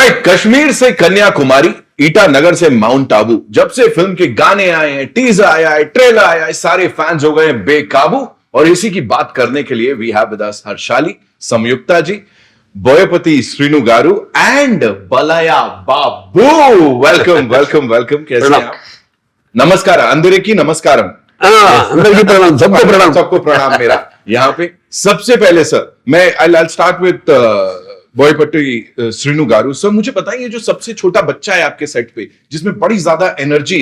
Alright, Kashmir से कन्याकुमारी, ईटानगर से mount Abu, जब से फिल्म के गाने आए हैं, टीजर आया है, ट्रेलर आया है, सारे फैंस हो गए बेकाबू। और इसी की बात करने के लिए we have with us Harshali, Samyukta ji, Boyapati Srinu garu and Balayya Babu. Welcome welcome welcome. कैसे हैं आप? नमस्कार, अंदर की नमस्कारम। अंदर की प्रणाम, सबको प्रणाम। सबको प्रणाम मेरा यहाँ पे। सबसे पहले सर मैं I start with Boyapati Srinu garu. Sir मुझे बताइए, जो सबसे छोटा बच्चा है आपके सेट पे, जिसमें बड़ी ज्यादा एनर्जी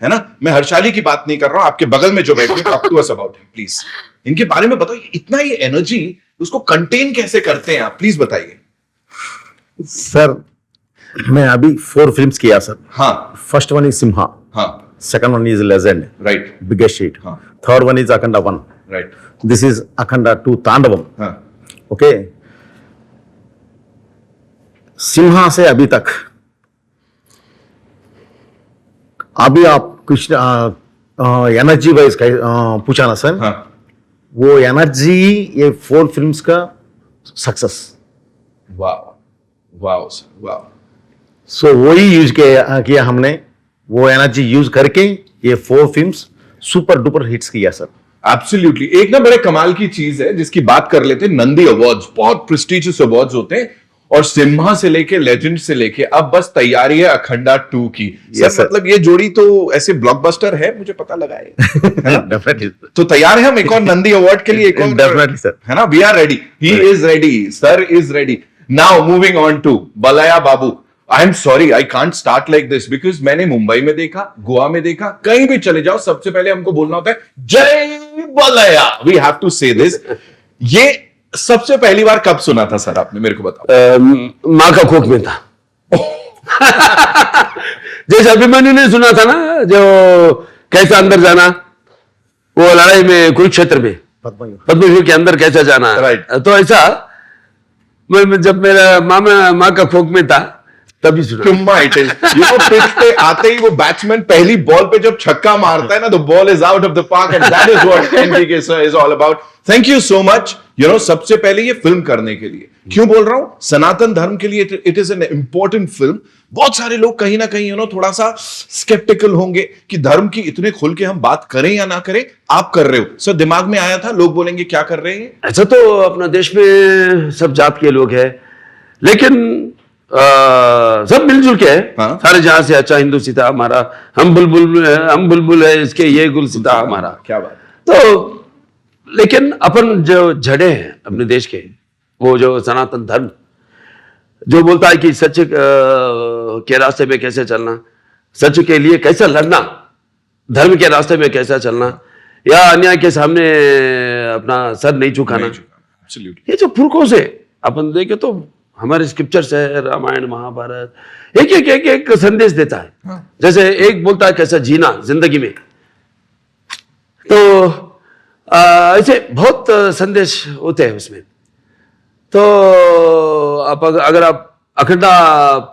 है ना, मैं हर्षाली की बात नहीं कर रहा हूं, आपके बगल में जो बैठे talk to us about him please. इनके बारे में बताइए, इतना ये एनर्जी उसको कंटेन कैसे करते हैं आप, प्लीज बताइए। सर मैं अभी 4 फिल्म्स किया सर। हाँ फर्स्ट वन इज सिम्हा, हाँ second one is legend, right, biggest hit, हाँ third one is Akhanda 1, right, this is Akhanda 2 Thandavam. हाँ ओके, सिम्हा से अभी तक, अभी आप कुछ एनर्जी वाइज पूछा ना सर, हाँ वो एनर्जी ये 4 फिल्म्स का सक्सेस। वाह वाह सर वाह। सो वही यूज किया हमने, वो एनर्जी यूज करके ये 4 फिल्म्स सुपर डुपर हिट्स किया सर। एब्सोल्युटली। एक ना बड़े कमाल की चीज है जिसकी बात कर लेते हैं, नंदी अवार्ड्स, बहुत प्रेस्टिजियस अवार्ड्स होते हैं, और सिम्हा से लेके लेजेंड से लेके अब बस तैयारी है अखंडा 2 की। Yes, सर मतलब ये जोड़ी तो ऐसे ब्लॉकबस्टर है, मुझे पता लगा है डेफिनेटली तो तैयार है हम एक और नंदी अवार्ड के लिए, एक और डेफिनेटली सर, है ना। We are ready, he is ready, sir is ready. Now moving on to Balayya Babu. I am sorry, I can't start like this because मैंने मुंबई में देखा, गोवा में देखा, कहीं भी चले जाओ सबसे पहले हमको बोलना होता है जय बलया। वी हैव टू से दिस। ये सबसे पहली बार कब सुना था सर आपने, मेरे को बताओ। माँ का कोख में था जैसे अभिमन्यु ने सुना था ना, जो कैसा अंदर जाना, वो लड़ाई में कुरुक्षेत्र में पद्मव्यूह के अंदर कैसा जाना, Right. तो ऐसा मैं जब मेरा माँ का कोख में था तभी सुना। पिच पे आते ही वो बैट्समैन पहली बॉल पे जब छक्का मारता है ना, the ball is out of the park and that is what NBK sir is all about. Thank you so much. सबसे पहले ये फिल्म करने के लिए क्यों बोल रहा हूं, सनातन धर्म के लिए it is an important film. बहुत सारे लोग कहीं ना कहीं थोड़ा सा स्केप्टिकल होंगे कि धर्म की इतने खुल के हम बात करें या ना करें। आप कर रहे हो सर, दिमाग में आया था लोग बोलेंगे क्या कर रहे हैं। ऐसा तो अपना देश में सब जात के लोग हैं, लेकिन सब मिलजुल के है। हाँ? सारे जहां से अच्छा हिंदू सीता हमारा, हम बुलबुल है इसके, ये गुल सीता हमारा। क्या बात। तो लेकिन अपन जो जड़े हैं अपने देश के, वो जो सनातन धर्म जो बोलता है कि सच के रास्ते में कैसे चलना, सच के लिए कैसे लड़ना, धर्म के रास्ते में कैसा चलना, या अन्याय के सामने अपना सर नहीं झुकाना। ये जो पुरखों से अपन देखे तो हमारे स्क्रिप्चर्स है, रामायण महाभारत, एक संदेश देता है। हाँ। जैसे एक बोलता है कैसा जीना जिंदगी में, तो ऐसे बहुत संदेश होते हैं उसमें। तो अगर आप अखंडा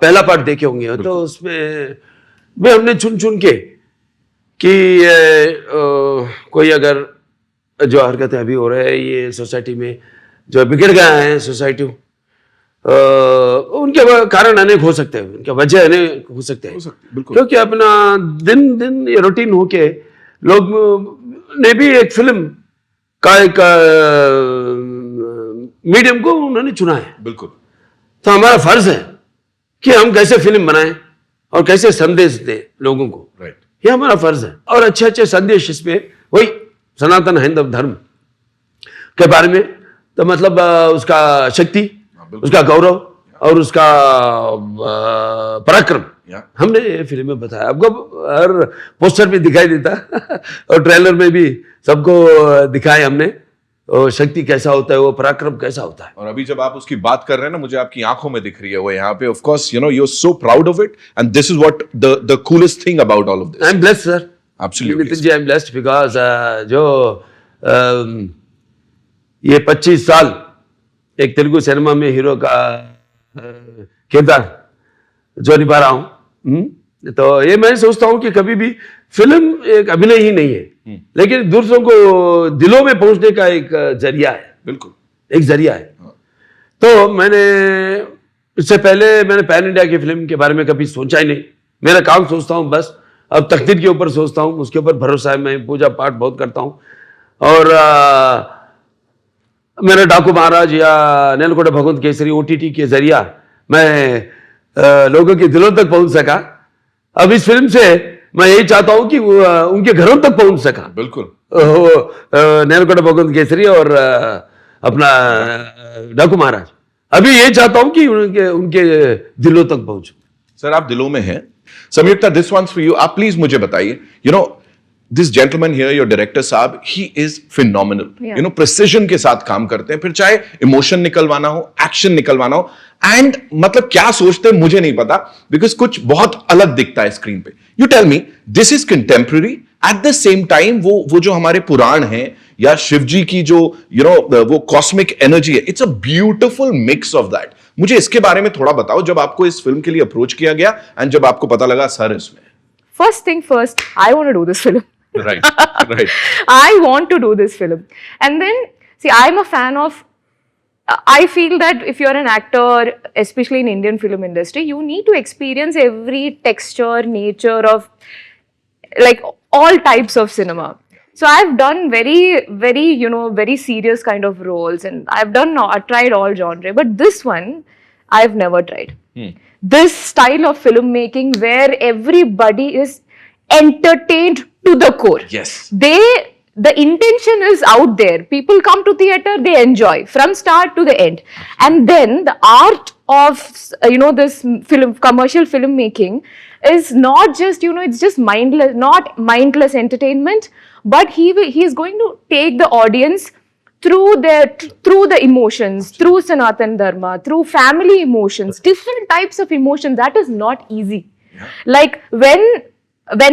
पहला पार्ट देखे होंगे तो उसमें भी हमने चुन चुन के कि कोई अगर जो हरकतें अभी हो रहे हैं ये सोसाइटी में, जो बिगड़ गए हैं सोसाइटी, उनके कारण अनेक हो सकते हैं, उनके वजह अनेक हो सकते हैं, क्योंकि अपना दिन दिन ये रूटीन होके लोग ने भी एक फिल्म का एक मीडियम को उन्होंने चुना है। बिल्कुल। तो हमारा फर्ज है कि हम कैसे फिल्म बनाएं और कैसे संदेश दें लोगों को। राइट। ये हमारा फर्ज है, और अच्छे अच्छे संदेश इसमें, वही सनातन हिंदू धर्म के बारे में, तो मतलब उसका शक्ति, उसका गौरव और उसका पराक्रम हमने ये फिल्म में बताया। आपको हर पोस्टर में दिखाई देता और ट्रेलर में भी सबको दिखाए हमने, और शक्ति कैसा होता है, वो पराक्रम कैसा होता है। और अभी जब आप उसकी बात कर रहे हैं ना, मुझे आपकी आंखों में दिख रही है वो यहाँ पे। Of course you are so proud of it and this is what the coolest thing about all of this. I am blessed sir, absolutely Nitin ji, I am blessed because जो ये 25 साल एक तेलुगु सिनेमा में हीरो का किरदार जो निभा रहा हूं, तो ये मैं सोचता हूं कि कभी भी फिल्म एक अभिनय ही नहीं है, लेकिन दूसरों को दिलों में पहुंचने का एक जरिया है। बिल्कुल एक जरिया है। तो मैंने इससे पहले मैंने पैन इंडिया की फिल्म के बारे में कभी सोचा ही नहीं। मेरा काम सोचता हूँ बस, अब तकदीर के ऊपर सोचता हूँ, उसके ऊपर भरोसा है। मैं पूजा पाठ बहुत करता हूँ और मेरा डाकू महाराज या नेलकोटा भगवंत केसरी OTT के जरिया मैं लोगों के दिलों तक पहुंच सका। अब इस फिल्म से मैं यही चाहता हूं कि वो उनके घरों तक पहुंच सका। बिल्कुल। नेलकोटा भगवंत केसरी और अपना डाकू महाराज, अभी यही चाहता हूं कि उनके उनके दिलों तक पहुंचूं। सर आप दिलों में हैं। Samyukta, this one's for you. आप प्लीज मुझे बताइए, you know this gentleman here, your director साहब, he is phenomenal. You know precision के साथ काम करते हैं, फिर चाहे इमोशन निकलवाना हो, एक्शन निकलवाना हो, एंड मतलब क्या सोचते हैं मुझे नहीं पता, बिकॉज कुछ बहुत अलग दिखता है स्क्रीन पे। You tell me, this is contemporary, at the same time वो जो हमारे पुराण हैं या शिव जी की जो वो कॉस्मिक एनर्जी है, it's a beautiful mix of that. मुझे इसके बारे में थोड़ा बताओ, जब आपको इस फिल्म के लिए अप्रोच किया गया एंड जब आपको पता लगा सर इसमें। First thing first, I want to do this film. Right, right. I want to do this film. And then, see, I'm a fan of, I feel that if you're an actor, especially in Indian film industry, you need to experience every texture, nature of, like, all types of cinema. So I've done very, very serious kind of roles, and I've tried all genre, but this one, I've never tried. This style of filmmaking where everybody is entertained to the core. Yes. The intention is out there. People come to theater, they enjoy from start to the end. And then the art of, this commercial filmmaking is not just, it's just not mindless entertainment, but he is going to take the audience through the emotions, through Sanatan Dharma, through family emotions, different types of emotions. That is not easy. Yeah. Like when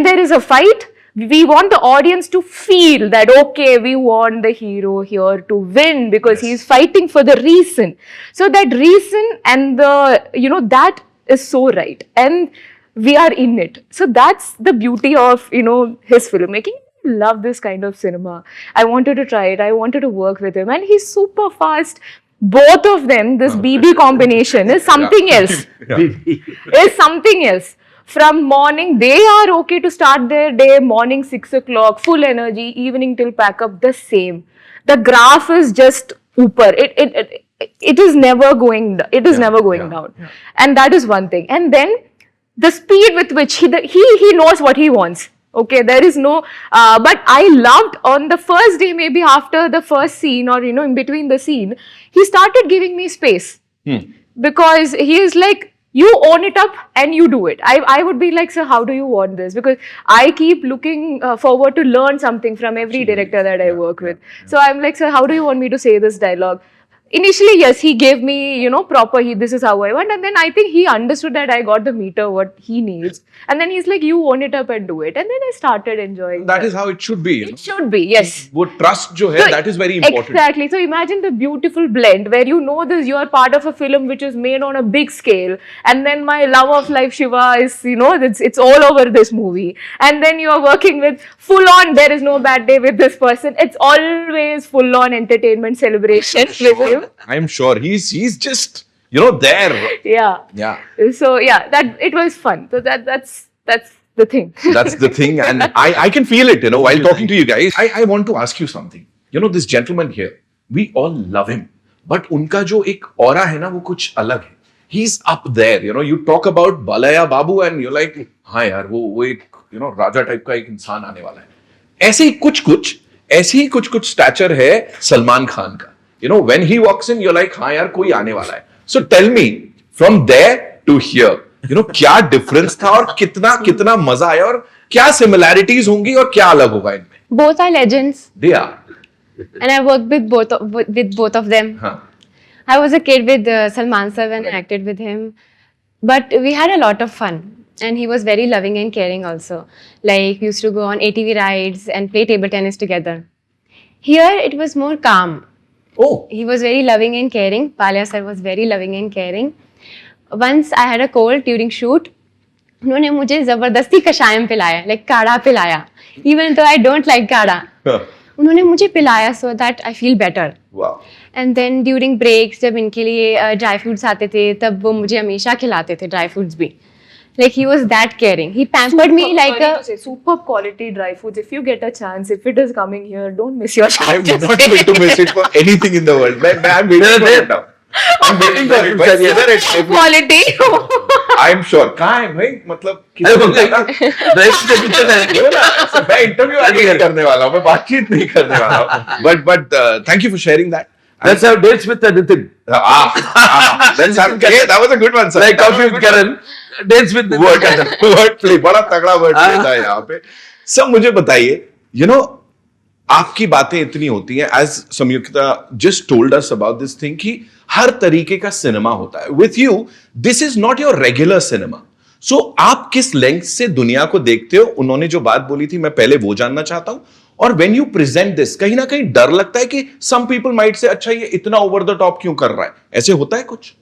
there is a fight, we want the audience to feel that, okay, we want the hero here to win because he's fighting for the reason. So that reason and that is so right. And we are in it. So that's the beauty of, his filmmaking. Love this kind of cinema. I wanted to try it. I wanted to work with him, and he's super fast. Both of them, this BB combination is something else. Is something else. From morning, they are okay to start their day. Morning 6 o'clock, full energy. Evening till pack up, the same. The graph is just upper. It is never going. It is never going down, and that is one thing. And then the speed with which he knows what he wants. Okay, there is no, but I loved on the first day, maybe after the first scene or, in between the scene, he started giving me space. Because he is like, you own it up and you do it. I would be like, sir, how do you want this? Because I keep looking forward to learn something from every director that I work with. So I'm like, sir, how do you want me to say this dialogue? Initially, yes, he gave me, proper, this is how I want. And then I think he understood that I got the meter, what he needs. And then he's like, you own it up and do it. And then I started enjoying that. Is how it should be. It should be, yes. Wo trust jo hai, that is very important. Exactly. So imagine the beautiful blend where you are part of a film which is made on a big scale. And then my love of life, Shiva, is, it's all over this movie. And then you are working with full on, there is no bad day with this person. It's always full on entertainment celebration with him. I'm sure he's just there. Yeah. So that it was fun. So that's the thing. That's the thing, and I can feel it. While talking to you guys, I want to ask you something. This gentleman here, we all love him, but unka jo ek aura hai na, wo kuch alag hai. He's up there. You talk about Balaya Babu, and you're like, हाँ यार, वो एक राजा type का एक इंसान आने वाला है. ऐसे ही कुछ स्टैचर है सलमान खान का. When he walks in, you're like, हाँ यार, कोई आने वाला है. So tell me, from there to here, क्या डिफरेंस था और कितना मजा आया और क्या सिमिलैरिटीज होंगी और क्या अलग होगा इनमें? Both are legends. They are. And I worked with both of them. I was a kid with Salman sir and acted with him. But we had a lot of fun. And he was very loving and caring also. Like, we used to go on ATV rides and play table tennis together. Here, it was more calm. Oh. He was very loving and caring. Palya sir was very loving and caring. Once I had a cold during shoot. उन्होंने मुझे जबरदस्ती कषायम पिलाया, like काढ़ा पिलाया. Even though I don't like काढ़ा. उन्होंने मुझे पिलाया so that I feel better. Wow. And then during breaks जब इनके लिए ड्राई फ्रूट्स आते थे तब वो मुझे हमेशा खिलाते थे ड्राई फ्रूट्स भी. Like he was that caring. He pampered me like Sorry a. to say, super quality dry foods. If you get a chance, if it is coming here, don't miss your chance. I'm not going to miss it for anything in the world. I'm waiting for it now. I'm waiting for it. But whether it's Quality. I'm sure. कहाँ है भाई? मतलब अरे किसी dry fruit के पीछे है मैं इंटरव्यू नहीं करने वाला हूँ, मैं बातचीत नहीं करने वाला हूँ. But thank you for sharing that. Let's have dates with Nitin. Let's have. Yeah, that was a good one, sir. Like coffee with Karan. Dates with Nitin. Word play, बड़ा तगड़ा word play था यहाँ पे. सब मुझे बताइए, you know, आपकी बातें इतनी होती हैं, as Sanyukta just told us about this thing कि हर तरीके का सिनेमा होता है. With you, this is not your regular cinema. So आप किस लेंथ से दुनिया को देखते हो? उन्होंने जो बात बोली थी, मैं पहले वो जानना चाहता हूँ. और when you present this, कहीं ना कहीं डर लगता है कि some people might say, अच्छा ये इतना over the top क्यों कर रहा है? ऐसे होता है कुछ?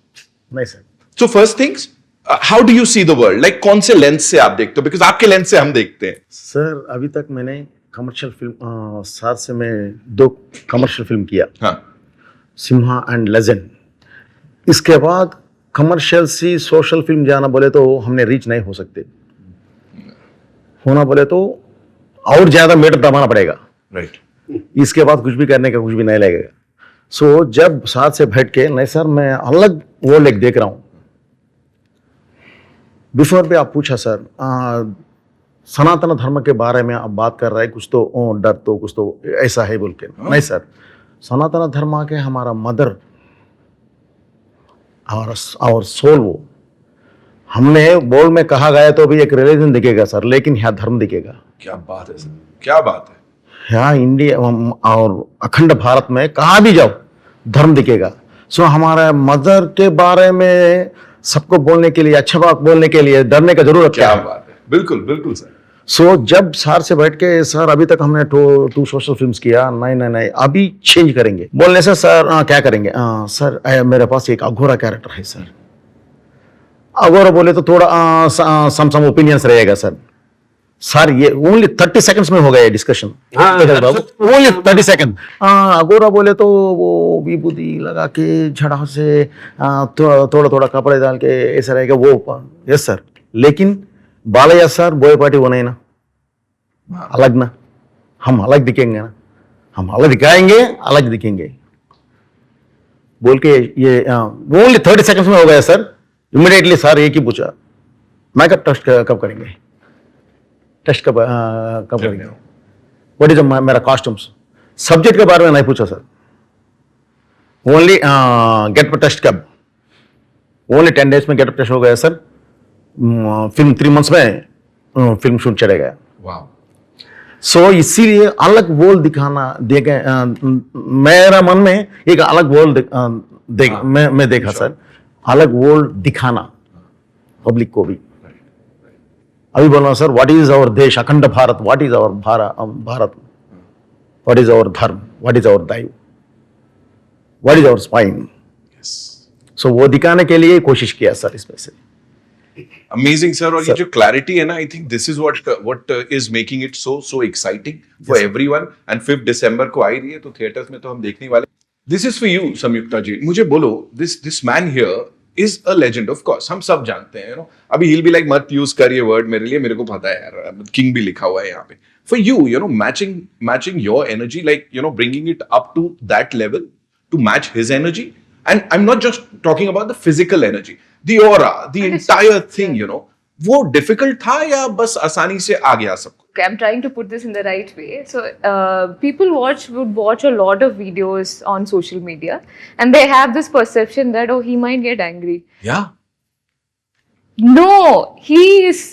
नहीं sir. So first things, how do you see the world? Like कौन से लेंस से आप देखते हो? Because आपके लेंस से हम देखते हैं. सर अभी तक मैंने कमर्शियल फिल्म साथ से मैं 2 कमर्शियल फिल्म किया. हाँ. Simha and legend. इसके बाद कमर्शियल से सोशल फिल्म जाना बोले तो हमने रीच नहीं हो सकते. होना बोले तो और ज्यादा मीटर दबाना पड़ेगा. Right. इसके बाद कुछ भी करने का कुछ भी नहीं लगेगा. सो जब साथ से बैठ के नहीं सर मैं अलग वो लेक देख रहा हूँ. बिफोर भी आप पूछा सर सनातन धर्म के बारे में आप बात कर रहे हैं, कुछ तो डर तो कुछ तो ऐसा है बोल के. नहीं सर, सनातन धर्म के हमारा मदर और सोल वो हमने बोल में कहा गया तो भी एक रिलीजन दिखेगा सर, लेकिन यहाँ धर्म दिखेगा. क्या बात है सर, क्या बात है. यहाँ इंडिया और अखंड भारत में कहाँ भी जाओ धर्म दिखेगा. सो हमारे मदर के बारे में सबको बोलने के लिए, अच्छा बात बोलने के लिए डरने का जरूरत क्या क्या है. बात है. बिल्कुल बिल्कुल सर. सो जब सर से बैठ के सर अभी तक हमने 2 सोशल फिल्म्स किया. नहीं अभी चेंज करेंगे बोलने से सर क्या करेंगे. सर मेरे पास एक अघोरा कैरेक्टर है सर. अघोरा बोले तो थोड़ा सम ओपिनियंस रहेगा सर. सर ये ओनली 30 सेकंड्स में हो गया डिस्कशन. Only 30 second. अघोरा बोले तो वो विभूति लगा के झड़ा से थोड़ा थोड़ा कपड़े डाल के ऐसा रहेगा वो. यस सर, लेकिन बालैया सर बोयपाटी वो नहीं ना, अलग ना. हम अलग दिखेंगे ना, हम अलग दिखाएंगे, अलग दिखेंगे बोल के ये ओनली 30 सेकंड्स में हो गया सर. इमीडिएटली सर एक ही पूछा, मेकअप टेस्ट कब करेंगे, टेस्ट कब करेंगे, व्हाट इज मेरा कॉस्ट्यूम्स. सब्जेक्ट के बारे में नहीं पूछा सर. ओनली गेटअप टेस्ट कब. ओनली 10 डेज में गेटअप टेस्ट हो गया सर. फिल्म 3 मंथ्स में फिल्म शूट चले गया. वाह. सो इसीलिए अलग वर्ल्ड दिखाना देखे. मेरा मन में एक अलग वर्ल्ड मैं देखा सर. अलग वर्ल्ड दिखाना पब्लिक को भी. अभी बोलना sir, what is our desh akhand Bharat, what is our Bharat, what is our dharma, what is our daiva, what is our spine. So वो दिखाने के लिए कोशिश किया सर इसमें से. Amazing sir. और ये जो क्लैरिटी है ना, I think this is what is making it so exciting for everyone. And 5 दिसंबर को आ रही है तो थिएटर्स में तो हम देखने वाले. This is for you Samyukta जी. मुझे बोलो, this man here is a legend. Of course हम सब जानते हैं, यू नो. अभी he'll be like मत यूज कर ये वर्ड मेरे लिए, मेरे को पता है यार, किंग भी लिखा हुआ है यहाँ पे. For you, you know, matching your energy, like you know, bringing it up to that level to match his energy. And I am not just talking about the physical energy, the aura, the entire thing, you know. वो difficult था या बस आसानी से आ गया सबको? Okay, I'm trying to put this in the right way. So, people would watch a lot of videos on social media, and they have this perception that, oh, he might get angry. Yeah. No, he is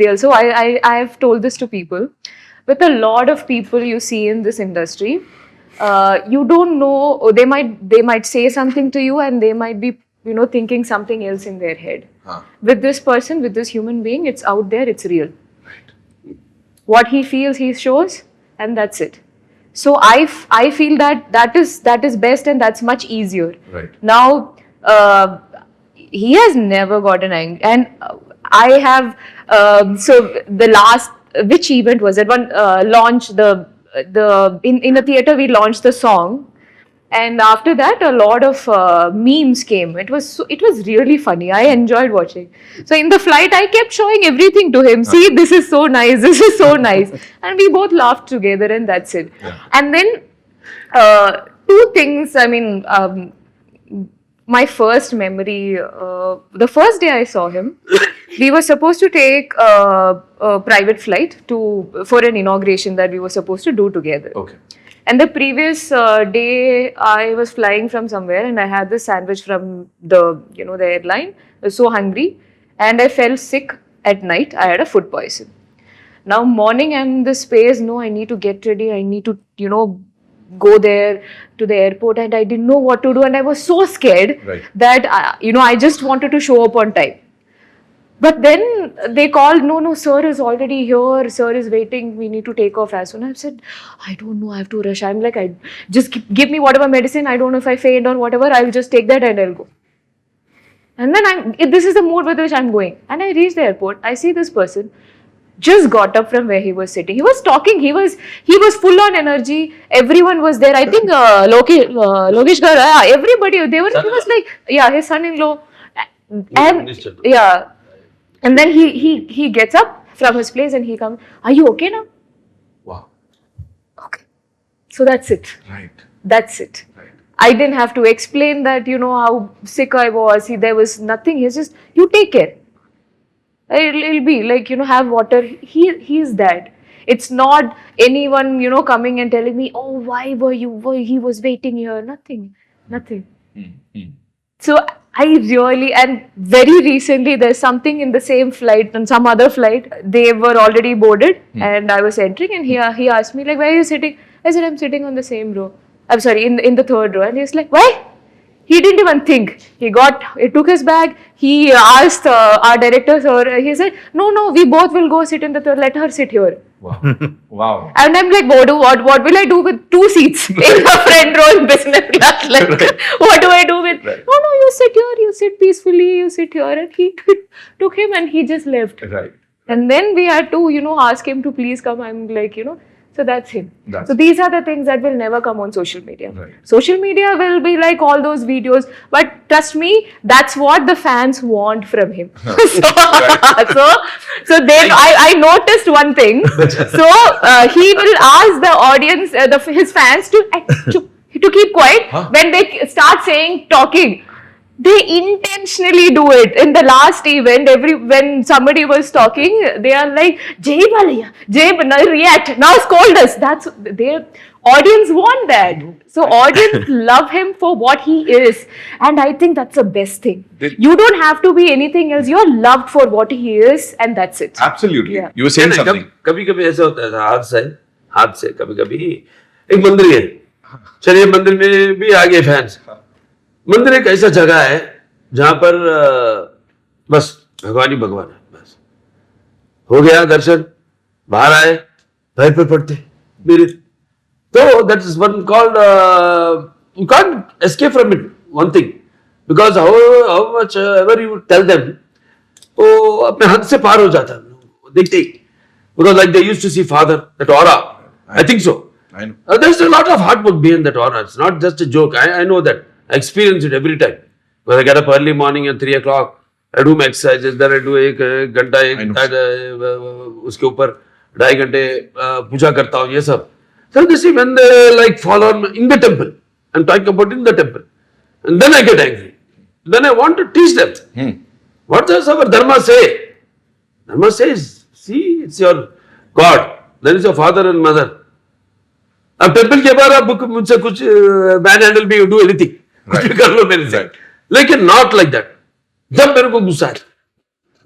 real. So I have told this to people. With a lot of people you see in this industry, you don't know. They might say something to you, and they might be, you know, thinking something else in their head. With this person, with this human being, it's out there. It's real. What he feels, he shows, and that's it. So I feel that is best, and that's much easier. Right. Now, he has never gotten angry, and I have. So the last, which event was it? One launch in the theater we launched the song, And after that, a lot of memes came. It was really funny. I enjoyed watching. So in the flight, I kept showing everything to him. See, this is so nice. This is so nice. And we both laughed together, and that's it. And then two things. I mean, my first memory. The first day I saw him, we were supposed to take a private flight for an inauguration that we were supposed to do together. Okay. And the previous day, I was flying from somewhere, and I had this sandwich from the airline. I was so hungry, and I fell sick at night. I had a food poison. Now morning, I'm in this space. No, I need to get ready. I need to go there to the airport, and I didn't know what to do, and I was so scared that I just wanted to show up on time. But then they called, no, sir is already here. Sir is waiting. We need to take off as soon. I said, I don't know. I have to rush. I'm like, just give me whatever medicine. I don't know if I faint or whatever. I'll just take that and I'll go. And then this is the mood with which I'm going. And I reach the airport. I see this person just got up from where he was sitting. He was talking. He was full on energy. Everyone was there. I think Lokesh Gar, everybody. He was like, his son-in-law. And and then he gets up from his place and he comes. Are you okay now? Wow. Okay. So that's it. Right. That's it. Right. I didn't have to explain that, how sick I was. There was nothing. He's just, you take care. It'll be like, have water. He's that. It's not anyone, coming and telling me, oh, why he was waiting here. Nothing. So I really, and very recently, there's something in the same flight, on some other flight, they were already boarded and I was entering, and he asked me, like, where are you sitting? I said, I'm sitting on the same row. I'm sorry, in the third row. And he's like, why? He didn't even think. He took his bag. He asked our director, sir, he said, no, we both will go sit in the third, let her sit here. Wow. Wow. And I'm like, what will I do with 2 seats in the front row in business class? Like, what do I do with? No, you sit here, you sit peacefully, you sit here. And he took him and he just left. Right. And then we had to, ask him to please come. I'm like, so that's him. So these are the things that will never come on social media. Right. Social media will be like all those videos, but trust me, that's what the fans want from him. So then I noticed one thing. So he will ask the audience, his fans to keep quiet when they start talking. They intentionally do it. In the last event, when somebody was talking, they are like, Jai Balaya, react, now scold us. That's their audience want that. So audience love him for what he is. And I think that's the best thing. You don't have to be anything else. You're loved for what he is, and that's it. Absolutely. Yeah. You were saying something. कभी ऐसा होता है, हाथ से कभी एक मंदिर है, चलिए मंदिर में भी आ गए फैंस। मंदिर एक ऐसा जगह है जहां पर बस भगवान ही भगवान है, बस हो गया दर्शन, बाहर आए, पैर पे पड़ते मेरे, तो that is one called, you can't escape from it, one thing, because how much ever you tell them, वो अपने हाथ से पार हो जाता है देखते ही, because like they used to see father, that aura, I think so, I know. there's a lot of hard work behind that aura. It's not just a joke. I know that. I experience it every time. When I get up early morning at 3 o'clock, I do my exercises, then I do एक घंटा उसके ऊपर 2.5 घंटे पूजा करता हूँ, ये सब. So this is when they like fall on in the temple. I'm talking about in the temple. And then I get angry. Then I want to teach them. What does our Dharma say? Dharma says, see, it's your God. Then is your father and mother. अब temple के बाहर आप मुझसे कुछ ban handle भी do anything, कुछ भी कर लो मेरे से, लेकिन नॉट लाइक दैट. जब मेरे को गुस्सा है,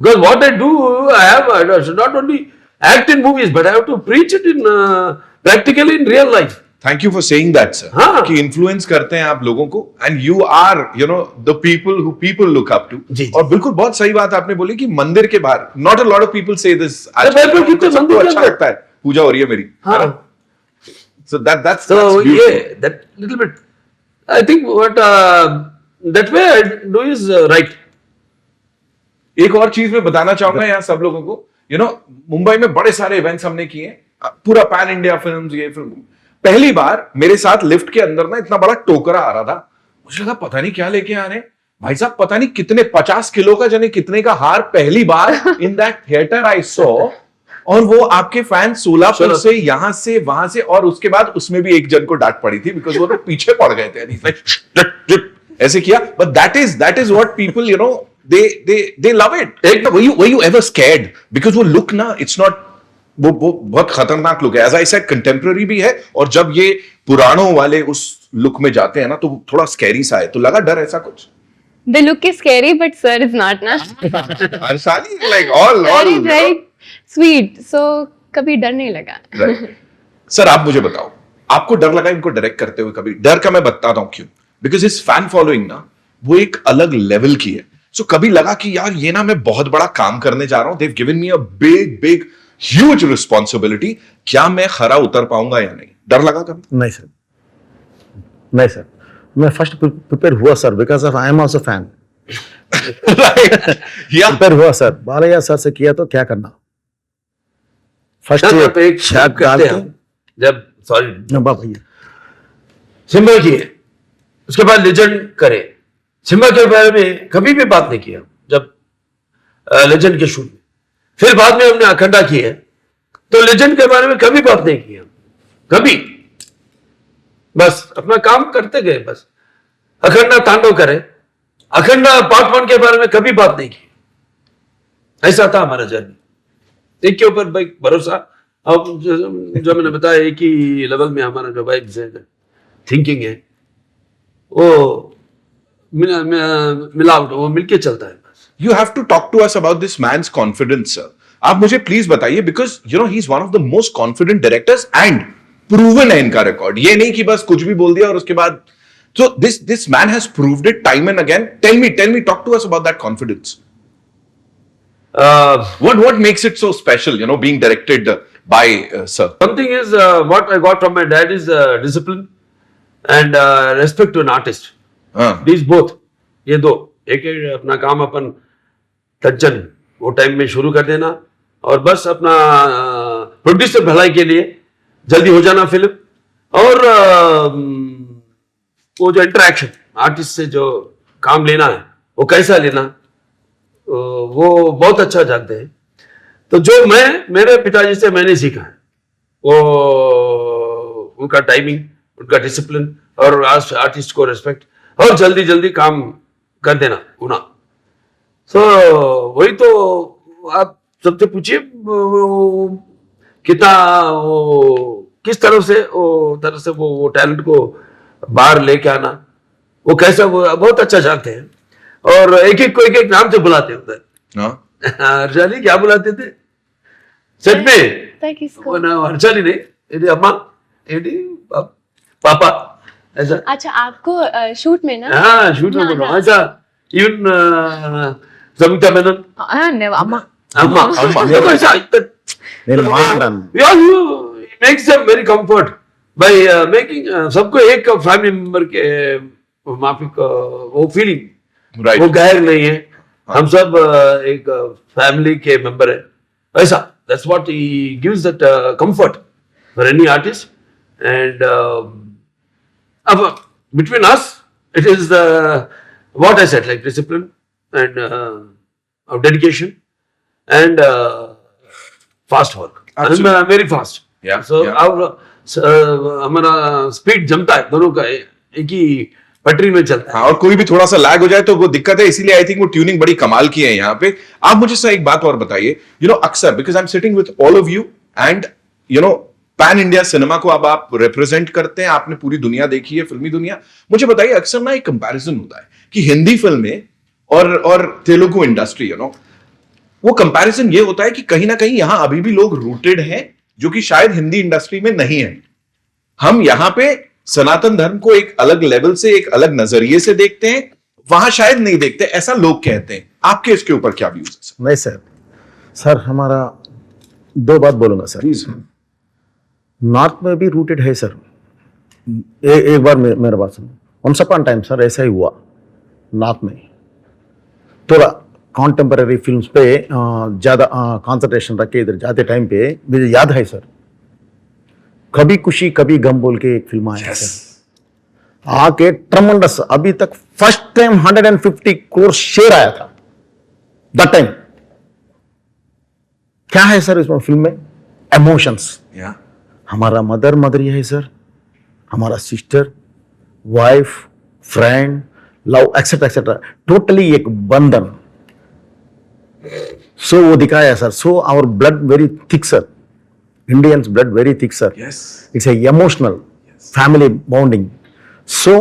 because what I do, I should not only act in movies but I have to preach it in practically in real life. Thank you for saying that, sir. हाँ. कि influence करते हैं आप लोगों को, and you are, the people who people look up to. जी. और बिल्कुल बहुत सही बात आपने बोली कि मंदिर के बाहर, not a lot of people say this. बिल्कुल, कितने सबको मंदिर अच्छा के लगता है, पूजा हो रही है मेरी. हाँ. So that's So beautiful. yeah, that little bit. I think what that way I do is right. एक और चीज मैं बताना चाहूंगा यहाँ सब लोगों को, मुंबई में बड़े सारे इवेंट्स हमने किए, पूरा पैन इंडिया फिल्म्स, ये फिल्म, पहली बार मेरे साथ लिफ्ट के अंदर ना इतना बड़ा टोकरा आ रहा था, मुझे लगा पता नहीं क्या लेके आ रहे हैं भाई साहब, पता नहीं कितने 50 किलो का जाने कितने का हार पहली बार in that theatre I saw, और वो आपके फैन सोलापुर से यहां से वहां से, और उसके बाद उसमें भी एक जन को डांट पड़ी थी बिकॉज वो तो पीछे पड़ गए थे ऐसे किया, but that is what people you know they love it. एक were you ever scared because वो लुक ना इट्स नॉट वो बहुत खतरनाक लुक है, एज आई सेड कंटेम्प्रेरी भी है, और जब ये पुरानों वाले उस लुक में जाते हैं ना तो थोड़ा स्कैरी सा है, तो लगा डर ऐसा कुछ? The look is scary, but sir is not, na? Ansari like all Sir is very sweet, so कभी डर नहीं लगा. right. सर आप मुझे बताओ, आपको डर लगा इनको डायरेक्ट करते हुए कभी? डर का मैं बताता हूं क्यों, बिकॉज इस फैन फॉलोइंग ना वो एक अलग लेवल की है, सो कभी लगा कि यार ये ना मैं बहुत बड़ा काम करने जा रहा हूं, they've given me a big huge responsibility, क्या मैं खरा उतर पाऊंगा या नहीं? डर लगा कभी? नहीं सर, नहीं सर, मैं फर्स्ट प्रिपेयर हुआ sir, because of I am also fan. या प्रिपेयर हुआ सर, बालैया सर से किया तो क्या करना, फर्स्ट आप एक शक करते हैं जब सॉरी भैया सिम्बा की है, उसके बाद लेजेंड करे, सिम्बा के बारे में कभी भी बात नहीं किया जब लेजेंड के शूट में, फिर बाद में हमने अखंडा की है तो लेजेंड के बारे में कभी बात नहीं किया, कभी, बस अपना काम करते गए, बस अखंडा तांडव करे, अखंडा पार्ट 1 के बारे में कभी बात नहीं की, ऐसा था हमारा जर्नी, एक के ऊपर भाई भरोसा, अब जो मैंने बताया एक ही लेवल में हमारा जो वाइब्स है, थिंकिंग है, वो मिलावट, वो मिलके चलता है बस. You have to talk to us about this man's confidence, sir. आप मुझे प्लीज बताइए, because you know he is one of the most confident directors and proven है इनका रिकॉर्ड, ये नहीं कि बस कुछ भी बोल दिया और उसके बाद, so this man has proved it time and again. Tell me, talk to us about that confidence. What makes it so special, you know, being directed by sir? One thing is what I got from my dad is discipline and respect to an artist. These both, ये दो, एक अपना काम अपन तज्जन वो time में शुरू कर देना, और बस अपना प्रोड्यूसर भलाई के लिए जल्दी हो जाना फिल्म, और वो जो इंटरेक्शन आर्टिस्ट से जो काम लेना है वो कैसा लेना, वो बहुत अच्छा जानते हैं. तो जो मैं मेरे पिताजी से मैंने सीखा है वो उनका टाइमिंग, उनका डिसिप्लिन, और आर्टिस्ट को रिस्पेक्ट, और जल्दी जल्दी काम कर देना होना. सो वही तो आप सबसे पूछिए कितना वो किस तरह से वो टैलेंट को बाहर लेके आना, वो कैसा, वो बहुत अच्छा जानते हैं, और एक एक को एक एक नाम से बुलाते हैं उधर. हर्षाली क्या बुलाते थे सेट में? किसको? वो ना हर्षाली नहीं, एडी अम्मा, एडी पापा, ऐसा. अच्छा, आपको शूट में ना? हाँ, शूट में बोल रहा हूँ. अच्छा, इवन समिता मेनन, अम्मा अम्मा, ऐसा makes them very comfort by making सबको एक फैमिली मेंबर के माफिक वो फीलिंग, Right. वो गैर नहीं है, हम सब एक फैमिली के मेंबर है, ऐसा. That's what he gives that comfort for any artist. And between us it is what I said, like discipline and dedication and fast work. Absolutely. I'm very fast. Yeah, So yeah. our हमारा speed जमता है, दोनों का एक ही पटरी में चलता है. हाँ, और कोई भी थोड़ा सा लैग हो जाए तो वो दिक्कत है, इसीलिए आई थिंक वो ट्यूनिंग बड़ी कमाल की है यहाँ पे. आप मुझे सर एक बात और बताइए, यू नो अक्सर because I am sitting with all of you and you know pan India cinema को अब आप रिप्रेजेंट करते हैं, आपने पूरी दुनिया देखी है, फिल्मी दुनिया. मुझे बताइए, अक्सर ना एक कंपैरिजन होता है कि हिंदी फिल्में और तेलुगु इंडस्ट्री, यू नो वो कंपैरिजन ये होता है कि कहीं ना कहीं यहां अभी भी लोग रूटेड हैं जो कि शायद हिंदी इंडस्ट्री में नहीं है. हम यहां पे सनातन धर्म को एक अलग लेवल से, एक अलग नजरिए से देखते हैं, वहां शायद नहीं देखते, ऐसा लोग कहते हैं. आपके इसके ऊपर क्या व्यूज है सर? नहीं सर हमारा दो बात बोलूंगा सर. नॉर्थ में भी रूटेड है सर. एक बार मेरा बात सुनो. वंस अपॉन टाइम सर ऐसा ही हुआ नॉर्थ में, थोड़ा कॉन्टेम्पररी फिल्म्स पे ज़्यादा कंसंट्रेशन रख के इधर जाते टाइम पे मुझे याद है सर, कभी खुशी कभी गम बोल के एक फिल्म आया सर, आके ट्रमेंडस, अभी तक फर्स्ट टाइम 150 करोड़ शेयर आया था दैट टाइम। क्या है सर इसमें फिल्म में? इमोशंस। Yeah. हमारा मदर ये है सर, हमारा sister, wife, friend, love etcetera etcetera, totally एक बंधन। सो वो दिखाया sir. So our blood very thick sir, Indians blood very thick sir. Yes. It's a emotional family bonding. So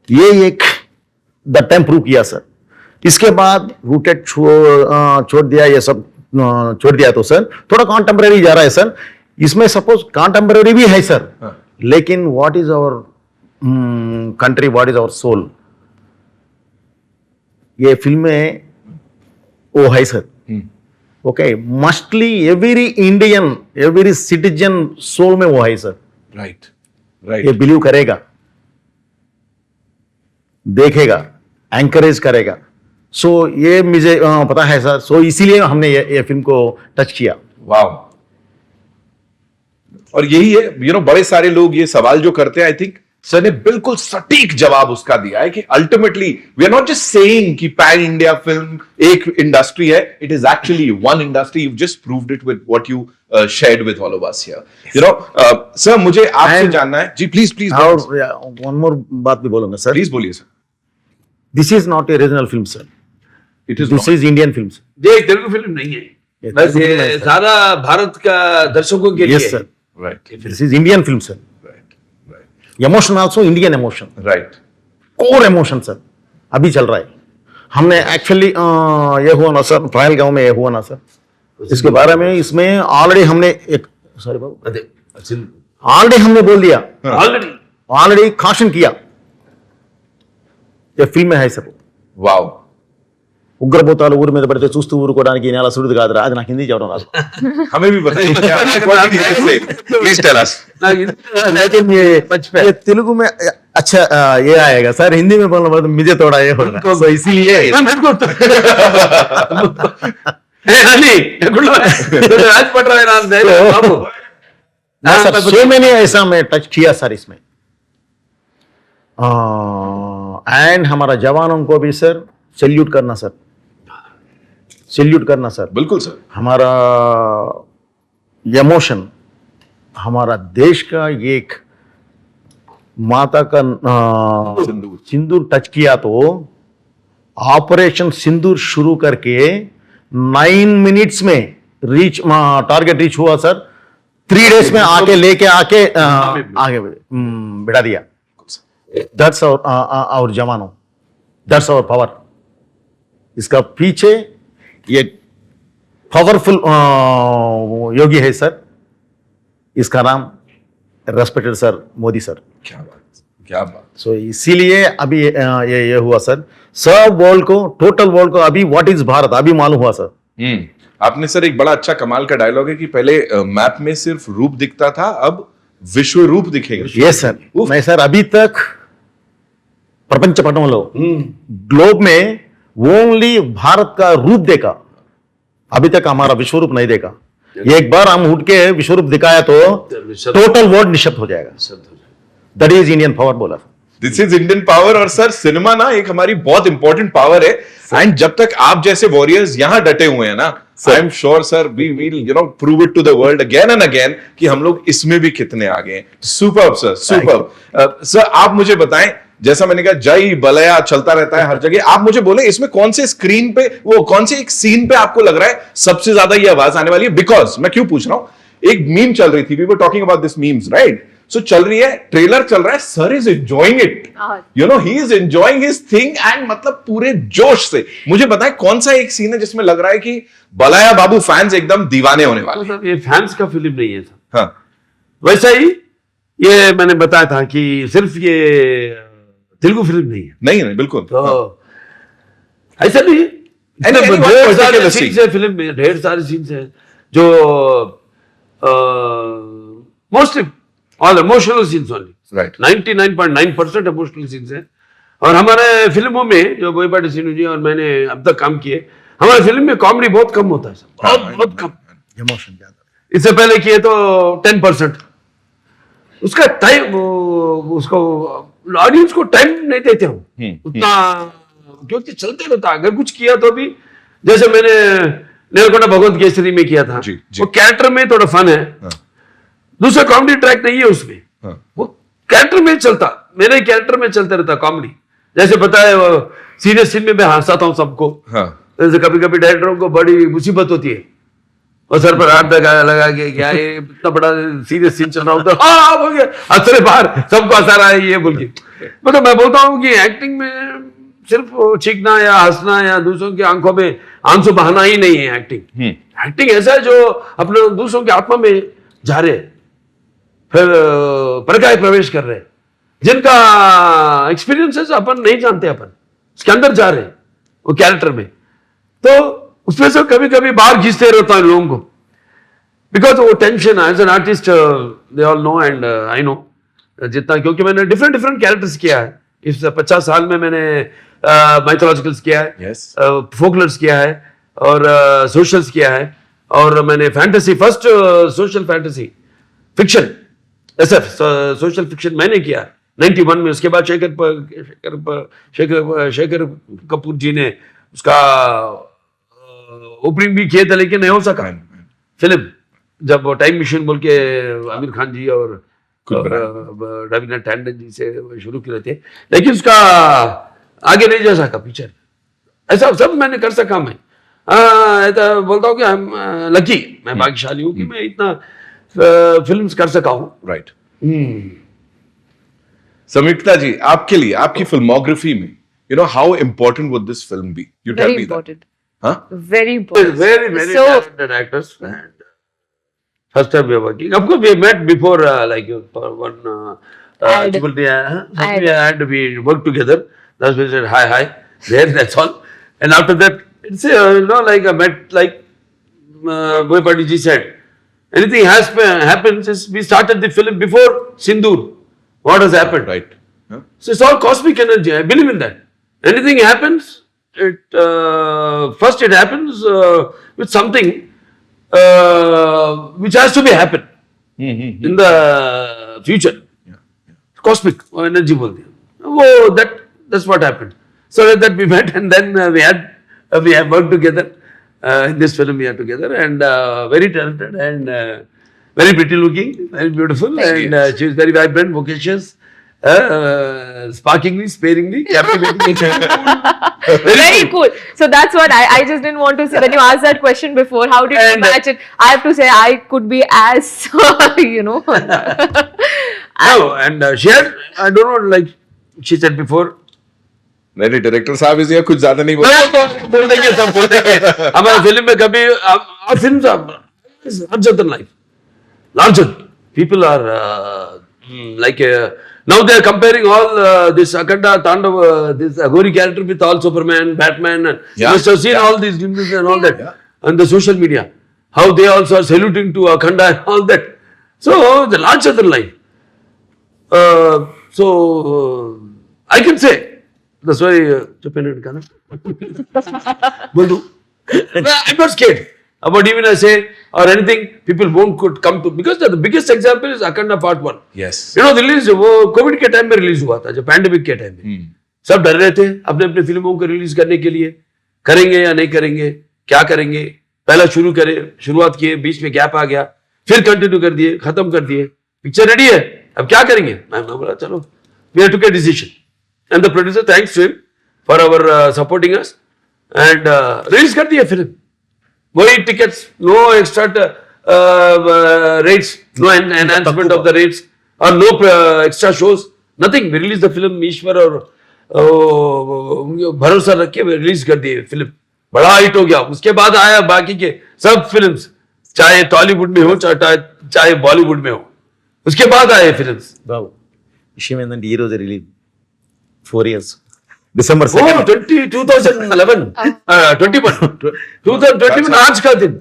ये एक द टाइम प्रूव किया sir. इसके बाद rooted छोड़ दिया, ये सब छोड़ दिया तो सर थोड़ा कॉन्टेम्पररी जा रहा है सर। इसमें सपोज कॉन्टेम्पररी भी है सर, लेकिन what is our country, what is our soul, ये फिल्म में वो है sir. Okay, mostly every Indian, every citizen soul में वो है सर। Right. ये Right. बिलीव करेगा, देखेगा, एंकरेज करेगा। सो ये मुझे पता है सर। सो इसीलिए हमने ये फिल्म को टच किया। वाह। और यही है, बड़े सारे लोग ये सवाल जो करते हैं, आई थिंक सर ने बिल्कुल सटीक जवाब उसका दिया है कि ultimately we are not just saying कि पैन इंडिया फिल्म एक इंडस्ट्री है, it is actually one industry. You just proved it with what you shared with all of us here. Sir मुझे आपसे जानना है जी, प्लीज प्लीज और one more बात भी बोलूंगा सर। प्लीज बोलिए sir. This is not a regional film sir, it is this is Indian film sir. ये एक तेलुगु फिल्म नहीं है, ये बस तेलुगु फिल्म है ये सर। सारा भारत का दर्शकों के लिए yes sir, right this is Indian film sir. Right emotion also Indian emotion, right. Core emotion sir अभी चल रहा है। हमने एक्चुअली ये हुआ ना सर, ट्रायल गांव में ये हुआ ना सर, इसके बारे में इसमें ऑलरेडी हमने एक सॉरी बाबू, ऑलरेडी हमने बोल दिया, ऑलरेडी काशन किया। ये फिल्म में है सर। వావ్ ఉగ్రభూతాలు ఊరి మీద పడితే చూస్తూ ఊరుకోవడానికి ఈ నేల సుడిది కాదురా, అది నాకు హిందీ చెప్పడం రాదు। हमें भी बताइए प्लीज टेल अस। लेकिन ये तेलुगु में अच्छा ये आएगा सर, हिंदी में बोलना पड़ता मुझे थोड़ा ये होगा, तो इसीलिए सो मैंने ऐसा मैं टच किया सर इसमें। एंड हमारा जवानों को भी सर सैल्यूट करना सर, सैल्यूट करना सर। बिल्कुल सर। हमारा इमोशन, हमारा देश का एक माता का सिंदूर टच किया तो ऑपरेशन सिंदूर शुरू करके 9 मिनट्स में रीच टारगेट रीच हुआ सर। 3 डेज में आके लेके आके आगे बिठा दिया। दैट्स आवर जवानों, दैट्स आवर पावर। इसका पीछे ये पावरफुल योगी है सर, इसका नाम रेस्पेक्टेड सर मोदी सर। क्या बात, क्या बात। सो इसीलिए अभी ये हुआ सर। सब वर्ल्ड को, टोटल वर्ल्ड को अभी व्हाट इज भारत अभी मालूम हुआ सर। आपने सर एक बड़ा अच्छा कमाल का डायलॉग है कि पहले मैप में सिर्फ रूप दिखता था, अब विश्व रूप दिखेगा। Yes sir. मैं सर अभी तक प्रपंच पटों ग्लोब में ओनली भारत का रूप देखा, अभी तक हमारा विश्व रूप नहीं देखा। एक बार हम उठ के विश्व रूप दिखाया तो टोटल वर्ल्ड निशब्द हो जाएगा। दैट इज इंडियन पावर बोला। This is Indian power. और सर सिनेमा ना एक हमारी बहुत इंपॉर्टेंट पावर है, एंड जब तक आप जैसे वॉरियर्स यहां डटे हुए हैं ना, I am sure sir we will prove it to the world again and again कि हम लोग इसमें भी कितने आगे हैं। Superb sir, superb. सर आप मुझे बताएं, जैसा मैंने कहा जय बलया चलता रहता है हर जगह, आप मुझे बोले इसमें कौन से स्क्रीन पे, वो कौन से एक सीन पे आपको लग रहा है सबसे ज्यादा ये आवाज आने वाली है? बिकॉज मैं क्यों पूछ रहा हूं, एक मीम चल रही थी, we were talking about this memes right. So चल रही है, ट्रेलर चल रहा है, sir is enjoying it, he is enjoying his thing, and मतलब पूरे जोश से। मुझे बताएं कौन सा एक सीन है जिसमें लग रहा है कि बलाया बाबू फैंस एकदम दीवाने होने वाले? तो ये फैंस का फिल्म नहीं है सर। हाँ वैसा ही ये मैंने बताया था कि सिर्फ ये तेलुगु फिल्म नहीं है। नहीं बिल्कुल। तो ऐसा नहीं है, ढेर सारे सीन्स है फिल्म में, ढेर सारे सीन्स है जो mostly all emotional scenes only, Right. 99.9% emotional scenes है। और हमारे फिल्मों में जो बोईपाटी सीनू जी और मैंने अब तक काम किए, हमारे फिल्म में कॉमेडी बहुत कम होता है सर, बहुत कम। इमोशन ज्यादा। इससे पहले किए तो 10%, उसका टाइम उसको ऑडियंस को टाइम नहीं देते हम उतना, क्योंकि चलते रहता। अगर कुछ किया तो भी, जैसे मैंने नेलकोंडा भगवत केसरी में किया था, जी। वो कैरेक्टर में थोड़ा फन है, दूसरा कॉमेडी ट्रैक नहीं है उसमें, वो कैरेक्टर में चलता, मेरे कैरेक्टर में चलता रहता कॉमेडी। जैसे पता है सीरियस सीन में मैं हंसाता हूँ सबको, जैसे कभी कभी डायरेक्टरों को बड़ी मुसीबत होती है, और सर पर हाथ लगा के क्या ये इतना बड़ा सीरियस सीन चल रहा होता है, हाँ बोल के हंसरे बाहर सबको हंसा रहा है ये बोल के। मतलब मैं बोलता हूँ कि एक्टिंग में सिर्फ चीखना या हंसना या दूसरों की आंखों में आंसू बहाना ही नहीं है एक्टिंग। एक्टिंग ऐसा है जो अपने दूसरों की आत्मा में जा रहे, फिर प्रकाश प्रवेश कर रहे, जिनका एक्सपीरियंसेस अपन नहीं जानते, अपन उसके अंदर जा रहे वो कैरेक्टर में, तो उसमें से कभी कभी बाहर खींचते रहता है लोगों को, बिकॉज वो tension as an artist they all know and I know जितना, क्योंकि मैंने डिफरेंट कैरेक्टर्स किया है इस 50 साल में। मैंने माइथोलॉजिकल्स किया है, फोकलर्स किया है, और सोशल्स किया है, और मैंने fantasy, first social fantasy fiction SF social fiction मैंने किया 91 में। उसके बाद शेखर कपूर जी ने उसका ओपनिंग भी किया था, लेकिन नहीं हो सका फिल्म, जब वो टाइम मशीन बोल के आमिर खान जी और रवीना टैंडन जी से शुरू किए थे, लेकिन उसका आगे नहीं जा सका पिक्चर। ऐसा सब मैंने कर सका मैं, ऐसा बोलता हूँ कि हम लकी, मैं भाग्यशाली हूँ कि मैं इतना फिल्म्स कर सका हूँ। राइट। संयुक्ता जी, आपके लिए, आपकी फिल्मोग्राफी में, you know, how important would this film be? You tell Very me that. important. Huh? Very important. Very So, talented actors. And first time we are working. Of course, we met before, like for one Ad. ad. We worked together. That's when we said hi. There, that's all. And after that, it's like I met, like Boypati ji said, anything happens. We started the film before Sindoor. What has happened? Right. Huh? So it's all cosmic energy. I believe in that. Anything happens, first it happens with something which has to be happen in the future. Cosmic energy बोलते हैं. Oh, that's what happened. So that we met, and then we have worked together in this film. We are together, and very talented and very pretty looking, very beautiful, and she is very vibrant, vocacious. Sparkingly, sparingly, captivating. very cool. So that's what I just didn't want to say. When you asked that question before, how did you match it? I have to say I could be as, No, and she had, I don't know, like she said before. नहीं, director साहब इसे कुछ ज्यादा नहीं बोल देंगे, सब बोल देंगे। हमारे फिल्म में कभी our films are larger than life. Larger. People are like now they are comparing all this Akhanda, Tandava, this Aghori character with all Superman, Batman, and you must have seen all these films and all that on the social media. How they also are saluting to Akhanda and all that. So the larger than life. I can say that's why I'm not scared about even I say or anything. People won't could come to, because the biggest example is Akhanda Part 1. Yes. Release वो Covid के time में release हुआ था, जो pandemic के time में सब डर रहे थे अपने अपने फिल्मों को रिलीज करने के लिए, करेंगे या नहीं करेंगे, क्या करेंगे। पहला शुरुआत किए, बीच में गैप आ गया, फिर कंटिन्यू कर दिए, खत्म कर दिए, पिक्चर रेडी है, अब क्या करेंगे। मैं बोला चलो, we have to take decision, and the producer thanks to him for our supporting us, and release कर दिया फिल्म। वही tickets, no extra rates, no enhancement of the rates, or no extra shows, nothing. We released the film, ईश्वर और भरोसा रख के release कर दिए film, बड़ा हिट हो गया। उसके बाद आया बाकी के सब फिल्म्स, चाहे टॉलीवुड में हो चाहे बॉलीवुड में हो, उसके बाद आए films. Wow. Ishim and the Heroes released 4 years. December 2nd. 2021 आज का दिन,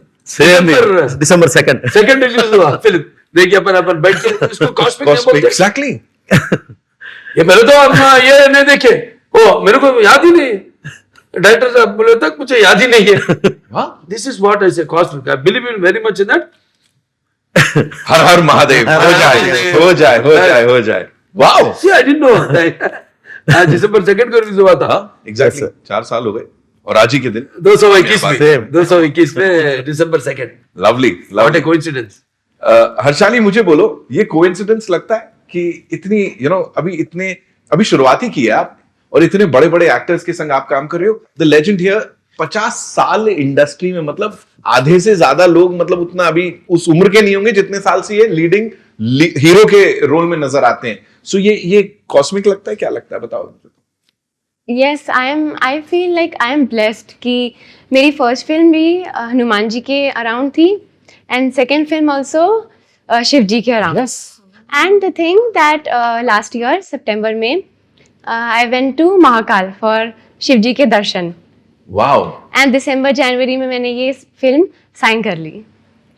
December 2nd. सेकंड रिलीज हुआ फिल्म। देखिए अपन बैठ के इसको कॉस्मिक बोलते हैं। Exactly. ये मेरे तो हम ये नहीं देखे, ओ मेरे को याद ही नहीं, डायरेक्टर साहब बोले तक मुझे याद ही नहीं है। This is what I say cosmic. I believe in very much in that. Har Har Mahadev, हो जाए हो जाए हो जाए हो जाए। Wow, See, I didn't know. दिसंबर 2 को रिलीज हुआ था। एग्जैक्टली 4 साल हो गए और आज ही के दिन 221 क्या में 221 में दिसंबर 2। Lovely What a lovely. coincidence. Harshali मुझे बोलो, ये कोइंसिडेंस लगता है कि इतनी अभी शुरुआत ही की है आप और इतने बड़े बड़े एक्टर्स के संग आप काम कर रहे हो। द लेजेंड हियर 50 साल इंडस्ट्री में, मतलब आधे से ज्यादा लोग मतलब उतना अभी उस उम्र के नहीं होंगे जितने साल से ये लीडिंग हीरो के रोल में नजर आते हैं। सो ये कॉस्मिक लगता है, क्या लगता है बताओ। Yes, I feel like I am blessed कि मेरी फर्स्ट फिल्म भी हनुमान जी के अराउंड थी and second film also Shiv ji के around. And the thing that last year सितंबर में I went to Mahakal for Shiv ji के दर्शन वाओ, एंड दिसंबर जनवरी में मैंने ये फिल्म साइन कर ली।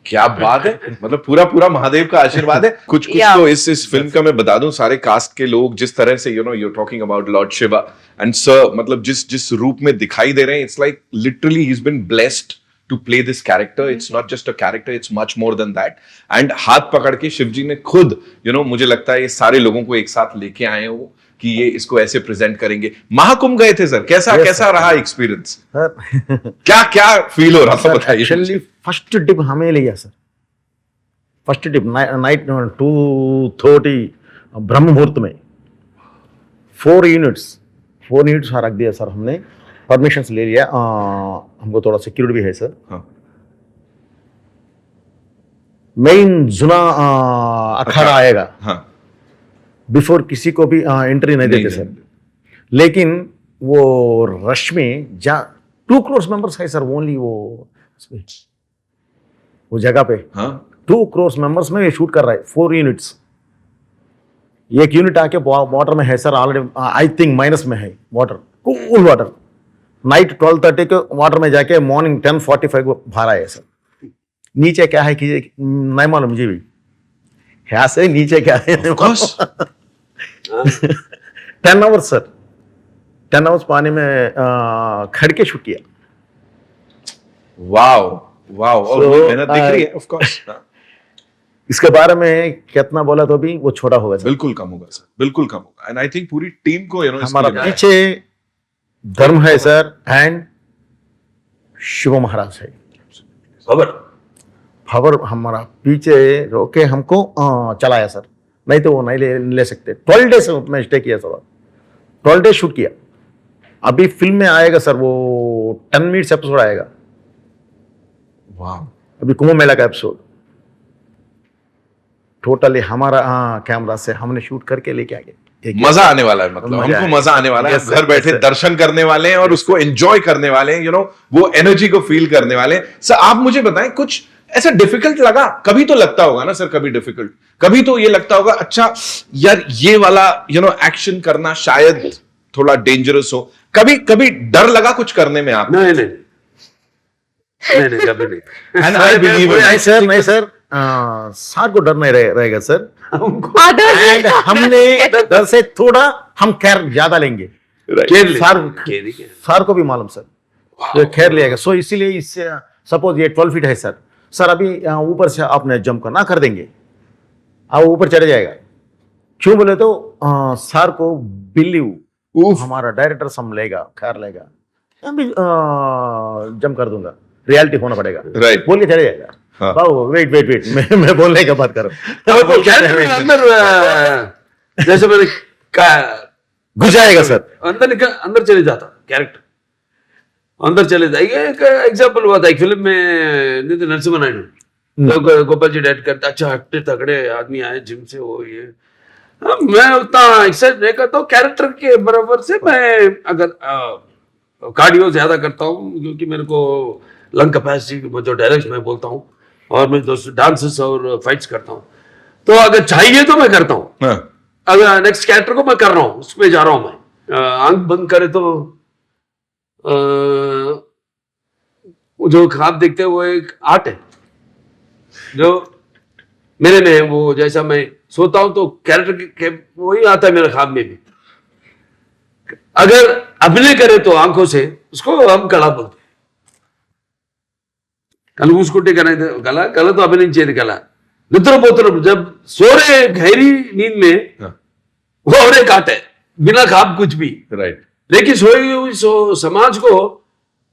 क्या बात है, मतलब पूरा महादेव का आशीर्वाद है। कुछ Yeah. तो इस फिल्म का मैं बता दूं, सारे कास्ट के लोग जिस तरह से you're talking about Lord Shiva and sir, मतलब जिस रूप में दिखाई दे रहे हैं, it's like literally he is been blessed to play this character. It's not just a character, it's much more than that. And हाथ पकड़ के शिव जी ने खुद मुझे लगता है ये सारे लोगों को एक साथ लेके आए हो कि ये इसको ऐसे प्रेजेंट करेंगे। महाकुंभ गए थे सर, कैसा रहा एक्सपीरियंस? सर क्या फील हो रहा था बताइए। एक्चुअली फर्स्ट डिप हमें लिया सर, फर्स्ट डिप नाइट 2:30 ब्रह्म मुहूर्त में 4 यूनिट्स रख दिया सर हमने। परमिशन ले लिया, हमको थोड़ा सिक्योरिटी भी है सर। हाँ। मेन जुना अखाड़ा आएगा, हाँ, बिफोर किसी को भी एंट्री नहीं देते सर। लेकिन वो रश में 2 करोड़ मेंबर्स है सर ओनली वो जगह पे। हाँ, 2 करोड़ मेंबर्स में ये शूट कर रहा है। 4 यूनिट्स, एक यूनिट आके वाटर में है sir already, I think minus में है वाटर, कूल वाटर। नाइट 12:30 के वाटर में जाके मॉर्निंग 10:45 को बाहर आए सर। नीचे क्या है कि नहीं मालूम मुझे भी, यहाँ से नीचे क्या है। 10 आवर्स सर, 10 आवर्स पानी में खड़ के शूट किया। वाओ और So, वो मेहनत दिख रही है ऑफ कोर्स। इसके बारे में कितना बोला तो भी वो छोटा होगा सर। बिल्कुल कम होगा सर, बिल्कुल कम होगा। एंड आई थिंक पूरी टीम को हमारा पीछे धर्म है सर एंड शिव महाराज है। खबर हमारा पीछे रोके हमको चलाया सर, नहीं तो वो नहीं ले सकते। 12 डेज में स्टे किया सर, 12 डेज शूट किया। अभी फिल्म में आएगा सर वो 10 मिनट्स एपिसोड आएगा। वाह, अभी कुंभ मेला का एपिसोड टोटली हमारा कैमरा से हमने शूट करके लेके आ गए। मजा आने वाला है, मतलब मजा हमको आएगा। मजा आने वाला है। Yes, sir, घर बैठे yes, sir. दर्शन करने वाले हैं और उसको एंजॉय करने वाले हैं, वो एनर्जी को फील करने वाले हैं। सर आप मुझे बताएं, कुछ ऐसा डिफिकल्ट लगा? कभी तो लगता होगा ना सर, कभी डिफिकल्ट, कभी तो ये लगता होगा अच्छा यार ये वाला एक्शन करना शायद थोड़ा डेंजरस हो। कभी डर लगा कुछ करने में आप? नहीं कभी नहीं। And I believe in नहीं सर, नहीं सर, सर को डर नहीं रहेगा सर। एंड हमने डर से थोड़ा हम खैर ज्यादा लेंगे। सर को भी मालूम सर, तो खैर लिएगा। सो इसीलिए इससे सपोज ये 12 फीट है सर अभी ऊपर से आपने जंप करना कर देंगे, आप ऊपर चढ़ जाएगा। क्यों बोले तो सर को बिलीव हमारा डायरेक्टर संभलेगा, खैर लेगा, मैं जंप कर दूंगा, रियलिटी होना पड़ेगा। Right. बोलिए चढ़ जाएगा। हाँ। वेट मैं बोलने का बात कर रहा हूँ। जैसे मैंने घुस जाएगा सर, अंदर चले जाता कैरेक्टर, अंदर चले जाएगा। एक एग्जाम्पल हुआ था एक फिल्म में, नितिन नरसिम्हा नायडू, गोपाल जी डायरेक्ट करता, अच्छा हट्टे तगड़े आदमी आए जिम से, वो ये मैं उतना एक्सरसाइज नहीं करता हूँ कैरेक्टर के बराबर से। मैं अगर कार्डियो ज्यादा करता हूँ क्योंकि मेरे को लंग कैपेसिटी जो डायरेक्ट मैं बोलता हूँ, और मैं डांसेस और फाइट्स करता हूँ। तो अगर चाहिए तो मैं करता हूँ, अगर नेक्स्ट कैरेक्टर को मैं कर रहा हूँ, उसमें जा रहा हूँ मैं, आंख बंद करे तो जो ख्वाब देखते हैं वो एक आर्ट है जो मेरे में है। वो जैसा मैं सोता हूं तो कैरेक्टर के वही आता है मेरे ख्वाब में भी। अगर अभिनय करे तो आंखों से उसको हम कला बोलते हैं। कल उसको गला तो अभिनय चाहिए कला, निद्रपोत्र जब सो रहे गहरी नींद में हाँ। वो और एक आर्ट है, बिना खाब कुछ भी, राइट, लेकिन सोई हुई समाज को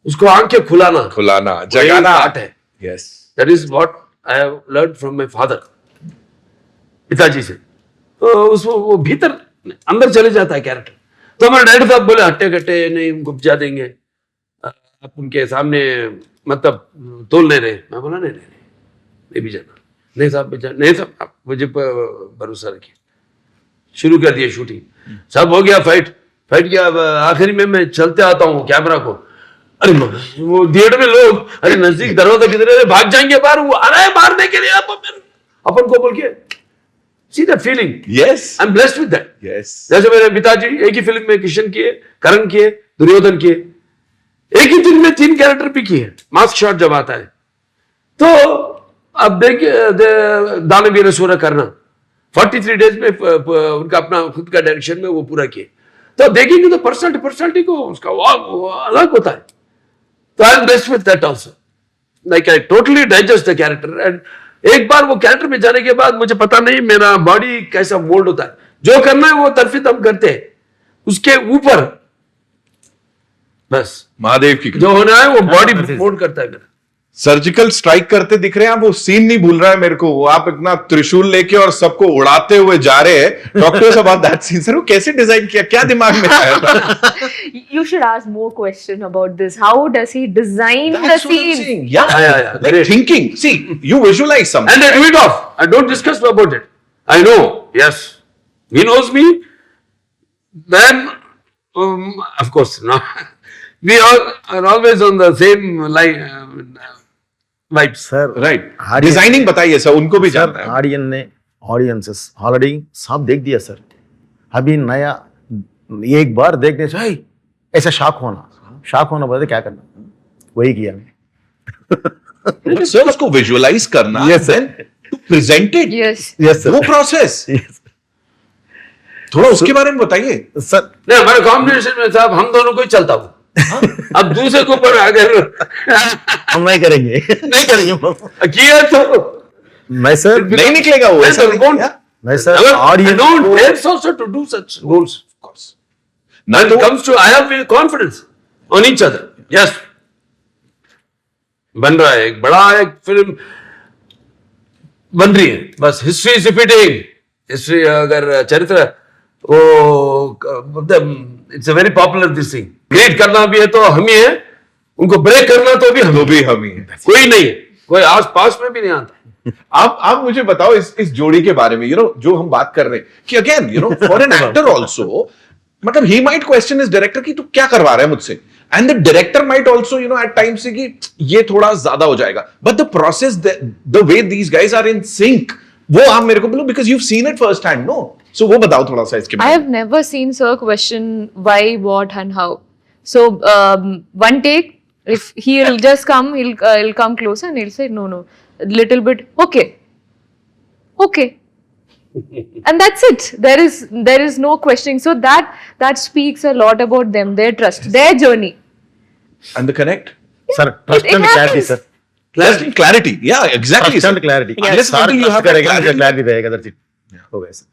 उसको आंखें खुलाना जगाना आर्ट है. Yes. That is what I have learned from my father, पिताजी से. तो उसको वो भीतर अंदर चले जाता है कैरेक्टर. तो हमारे डैडी साहब बोले हट्टे कट्टे नहीं उनको उपजा देंगे, आप उनके सामने मतलब तोल नहीं रहे. मैं बोला नहीं भी जाना. नहीं साहब नहीं साहब आप मुझे भरोसा रखिए. शुरू कर दिया शूटिंग. सब हो गया, फाइट किया. आखिरी में मैं चलते आता हूँ कैमरा को, अरे वो थिएटर में लोग अरे नजदीक दरवाजा किधर भाग जाएंगे बाहर, वो आ रहा है मारने के लिए अपन को बोल के. See that feeling. Yes. I am blessed with that. Yes. जैसे मेरे पिताजी एक ही फिल्म में किशन किए, करण किए, दुर्योधन किए, एक ही दिन में 3 कैरेक्टर भी किए. मास्क शॉट जब आता है तो अब देखिए दानवीर सूर्य करना 43 डेज में उनका अपना खुद का डायरेक्शन में वो पूरा किए. तो देखेंगे तो पर्सनालिटी को उसका वो अलग होता है. तो आई am blessed with that also. Like I totally digest the character. And एक बार वो कैरेक्टर में जाने के बाद मुझे पता नहीं मेरा बॉडी कैसा मोल्ड होता है. जो करना है वो तरफित हम करते हैं, उसके ऊपर बस महादेव की जो होना है वो बॉडी मोल्ड करता है मेरा. सर्जिकल स्ट्राइक करते दिख रहे हैं आप. वो सीन नहीं भूल रहा है मेरे को. वो आप इतना त्रिशूल लेके और सबको उड़ाते हुए जा रहे हैं. Doctors about that scene. Sir वो कैसे डिजाइन किया, क्या दिमाग में आया था? You should ask more question about this. How does he design the That's what I'm scene? saying. Yeah. Yeah. Like thinking. See, you visualize something. And I do it off. I don't discuss about it. I know. Yes. He knows me. Then, of course, no. We all are always on the same line. Vibes. Sir Right. Audience- designing बताइए sir, उनको भी sir जानना है. Audiences already सब देख दिया sir. अभी नया एक बार देखने से "हे, ऐसा शॉक होना बोले क्या करना, वही किया मैं. सर उसको विजुअलाइज करना, Yes, sir. then to present it. Yes. Yes वो प्रोसेस थोड़ा उसके बारे में बताइए. सर. नहीं हमारे कॉम्बिनेशन में साहब हम दोनों को ही चलता हूँ. अब दूसरे के ऊपर अगर हम नहीं करेंगे किया तो मैं सर नहीं निकलेगा वो. ऐसा नहीं won't. किया. मैं sir I audience don't dare also to do such roles. Of course. ना When तो it comes to, I have confidence on each other. Yes. बन रहा है एक बड़ा एक फिल्म बन रही है. बस हिस्ट्री इज रिपीटिंग. हिस्ट्री अगर चरित्र वो मतलब it's a very popular this thing. Create करना भी है तो हम ही है, उनको ब्रेक करना तो भी हम हम ही हैं. कोई नहीं है, कोई आस पास में भी नहीं आता. आप मुझे बताओ इस जोड़ी के बारे में. जो हम बात कर रहे हैं कि again for an actor also, मतलब ही माइट क्वेश्चन इस डायरेक्टर की तू क्या करवा रहा है मुझसे, and the director might also at times say कि ये थोड़ा ज्यादा हो जाएगा. But the process, the way these guys are in sync, वो आप मेरे को बोलो because you seen it first hand. No, so वो बताओ थोड़ा सा इसके I बारे में. have never seen Sir question why, what, and how. So one take, if he'll just come, he'll come closer and he'll say no, a little bit, okay, and that's it. There is no questioning. So that speaks a lot about them, their trust, their journey. And the connect. Sir trust it and clarity happens. Sir. Clarity. Yeah, exactly. Trust and clarity. Unless until you have that clarity. Clarity रहेगा, that's it. हो गया sir.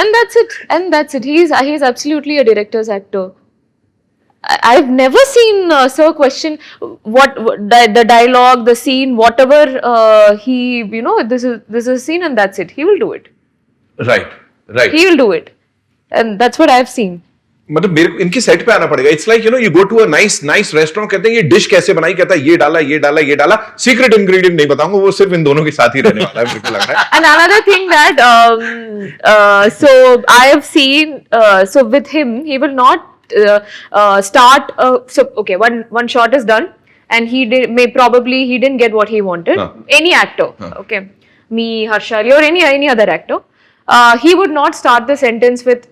And that's it. He's absolutely a director's actor. I've never seen Sir question what the dialogue, the scene, whatever he, this is a scene and that's it. He will do it. Right. He will do it, and that's what I've seen. मतलब मेरे को इनके set पे आना पड़ेगा. It's like you go to a nice restaurant, कहते हैं ये डिश कैसे बनाई, कहता है ये डाला. सीक्रेट इंग्रेडिएंट नहीं बताऊंगा, वो सिर्फ इन दोनों के साथ ही रहने वाला है, मेरे को लग रहा है. And another thing that so I have seen so with him he will not start so okay, one shot is done and he didn't get what he wanted. Any actor, okay, me, Harshali, or any other actor, he would not start the sentence with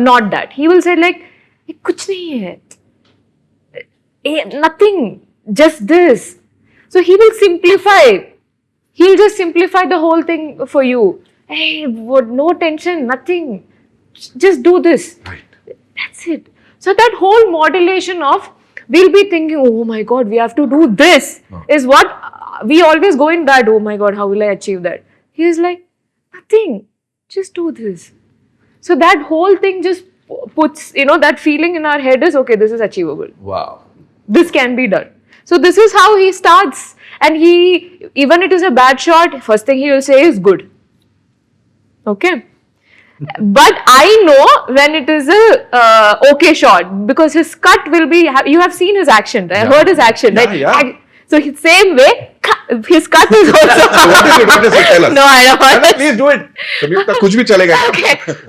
not that. He will say like kuch nahi hai, nothing, just this. So he will simplify. He'll just simplify the whole thing for you. Hey, no tension, nothing. Just do this. Right. That's it. So that whole modulation of we'll be thinking, oh my God, we have to do this, is what we always go in that, oh my God, how will I achieve that? He is like, nothing, just do this. So that whole thing just puts, that feeling in our head is, okay, this is achievable. Wow. This can be done. So this is how he starts. And even it is a bad shot, first thing he will say is good. Okay. But I know when it is a okay shot, because his cut will be, you have seen his action, right? I heard his action, right? Yeah. So same way, his cut is also. What is it? Tell us. No, I don't. Please do it. Samyukta, कुछ भी चलेगा.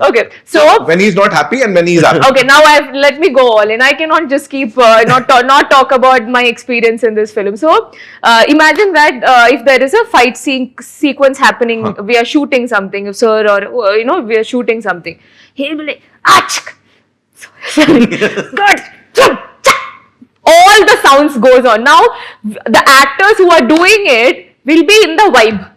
Okay. So when he's not happy and when he's happy. Okay, now let me go all in. I cannot just keep not talk about my experience in this film. So imagine that if there is a fight sequence happening, we are shooting something, sir, or we are shooting something. He'll be like, achk, sorry, good. All the sounds goes on. Now the actors who are doing it will be in the vibe.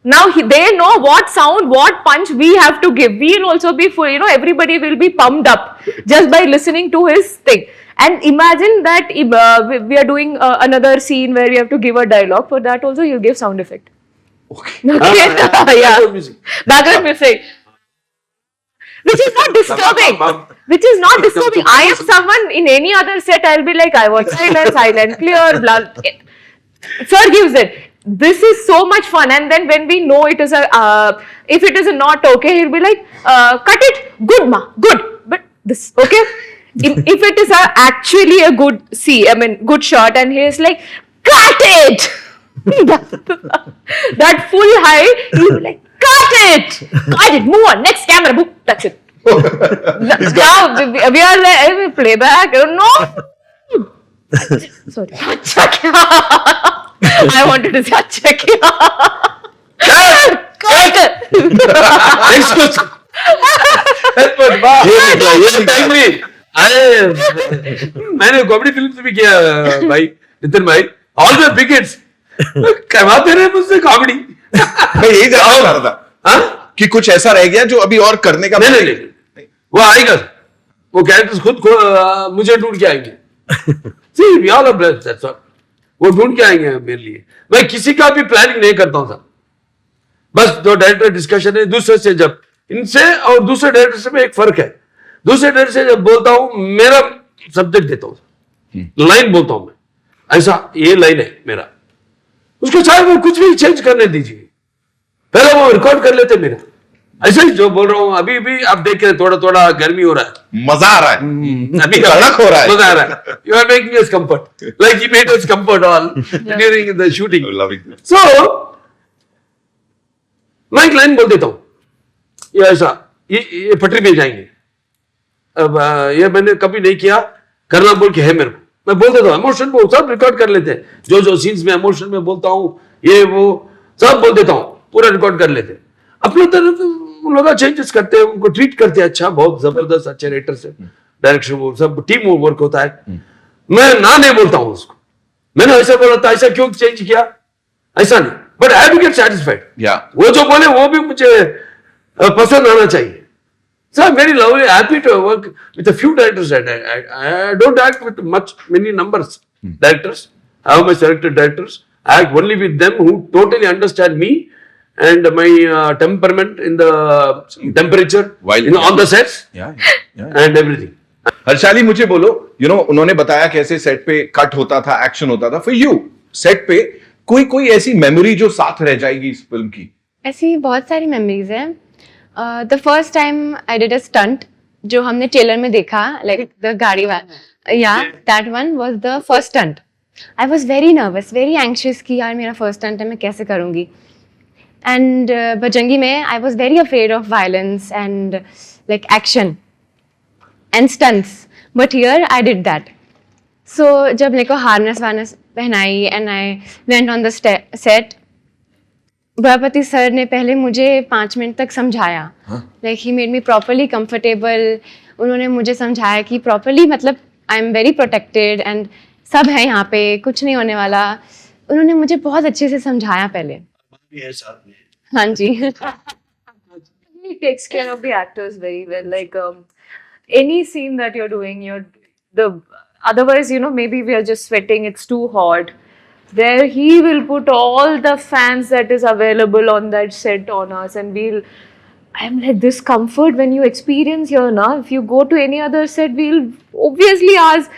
Now they know what sound, what punch we have to give. We will also be full, everybody will be pumped up just by listening to his thing. And imagine that we are doing another scene where we have to give a dialogue. For that also he'll give sound effect. Okay. Yeah. Background music. Which is not disturbing. Which is not disturbing. I am someone in any other set, I'll be like, I want silent, clear, blah. Sir gives it. This is so much fun. And then when we know it is if it is not okay, he'll be like, cut it, good ma, good. But this, okay? If it is actually a good shot, and he is like, cut it! that full high, he'll be like, cut it, move on, next camera, book, that's it. Now we are like, playback, no. Sorry. I wanted to say, check it. Next question. मैंने comedy film भी किया भाई नितिन भाई all the begets करवाते रहे मुझसे comedy मैं यही जानना चाह रहा था कि कुछ ऐसा रह गया जो अभी और करने का नहीं वो आएगा वो कैरेक्टर्स खुद मुझे ढूंढ के आएंगे See, we all are blessed, that's all. वो ढूंढ के आएंगे मेरे लिए मैं किसी का भी प्लानिंग नहीं करता हूँ सर बस जो डायरेक्टर डिस्कशन है दूसरे से जब इनसे और दूसरे डायरेक्टर से में एक फर्क है दूसरे डायरेक्टर से जब बोलता हूँ मेरा सब्जेक्ट देता हूँ लाइन बोलता हूँ मैं ऐसा ये लाइन है मेरा उसको चाहे वो कुछ भी चेंज करने दीजिए पहले वो रिकॉर्ड कर लेते मेरा ऐसे ही जो बोल रहा हूँ अभी भी आप देख रहे थोड़ा थोड़ा गर्मी हो रहा है मजा आ रहा है अभी कड़क हो रहा है मजा आ रहा है you are making us comfort like you made us comfort all during the shooting so मैं एक लाइन बोल देता हूँ ये ऐसा ये पटरी पे जाएंगे अब ये मैंने कभी नहीं किया करना बोल के है मेरे को मैं बोल देता हूँ इमोशन को सब रिकॉर्ड कर लेते हैं जो सीन्स में इमोशन में बोलता हूँ ये वो सब बोल देता हूँ पूरा रिकॉर्ड कर लेते हैं अपने तरफ उन लोग चेंजेस करते हैं उनको ट्रीट करते हैं अच्छा बहुत जबरदस्त अच्छे राइटर से डायरेक्शन वो सब टीम वर्क होता है मैं ना नहीं बोलता हूँ उसको मैंने ऐसा बोला था ऐसा क्यों चेंज किया ऐसा नहीं but I have to get satisfied वो जो बोले वो भी मुझे पसंद आना चाहिए So I'm very lovely, happy to work with a few directors. I don't act with many numbers directors. I have my selected directors. I act only with them who totally understand me and my temperament in the temperature, on the sets and everything. Harshali मुझे बोलो, उन्होंने बताया कैसे set पे cut होता था, action होता था. For you, सेट पे कोई ऐसी मेमोरी जो साथ रह जाएगी इस फिल्म की? ऐसी बहुत सारी मेमोरीज हैं. The first time I did a stunt जो हमने ट्रेलर में देखा लाइक द गाड़ी वाला that one was the first stunt. I was very nervous very anxious कि यार मेरा फर्स्ट स्टंट है मैं कैसे करूँगी. एंड बजरंगी में I was very afraid of violence and like action and stunts but here I did that. So जब मेरे को हार्नेस वार्नेस पहनाई and I went on the set Boyapati sir ने पहले मुझे 5 मिनट तक समझाया like he made me properly comfortable. उन्होंने मुझे समझाया कि प्रॉपरली मतलब I am very protected and सब है यहाँ पे कुछ नहीं होने वाला. उन्होंने मुझे बहुत अच्छे से समझाया पहले. हाँ जी. He takes care of the actors very well. Like any scene that you're doing, otherwise maybe we are just sweating. It's too hot. there he will put all the fans that is available on that set on us, and I'm like, this comfort when you experience here now, if you go to any other set, we'll obviously ask,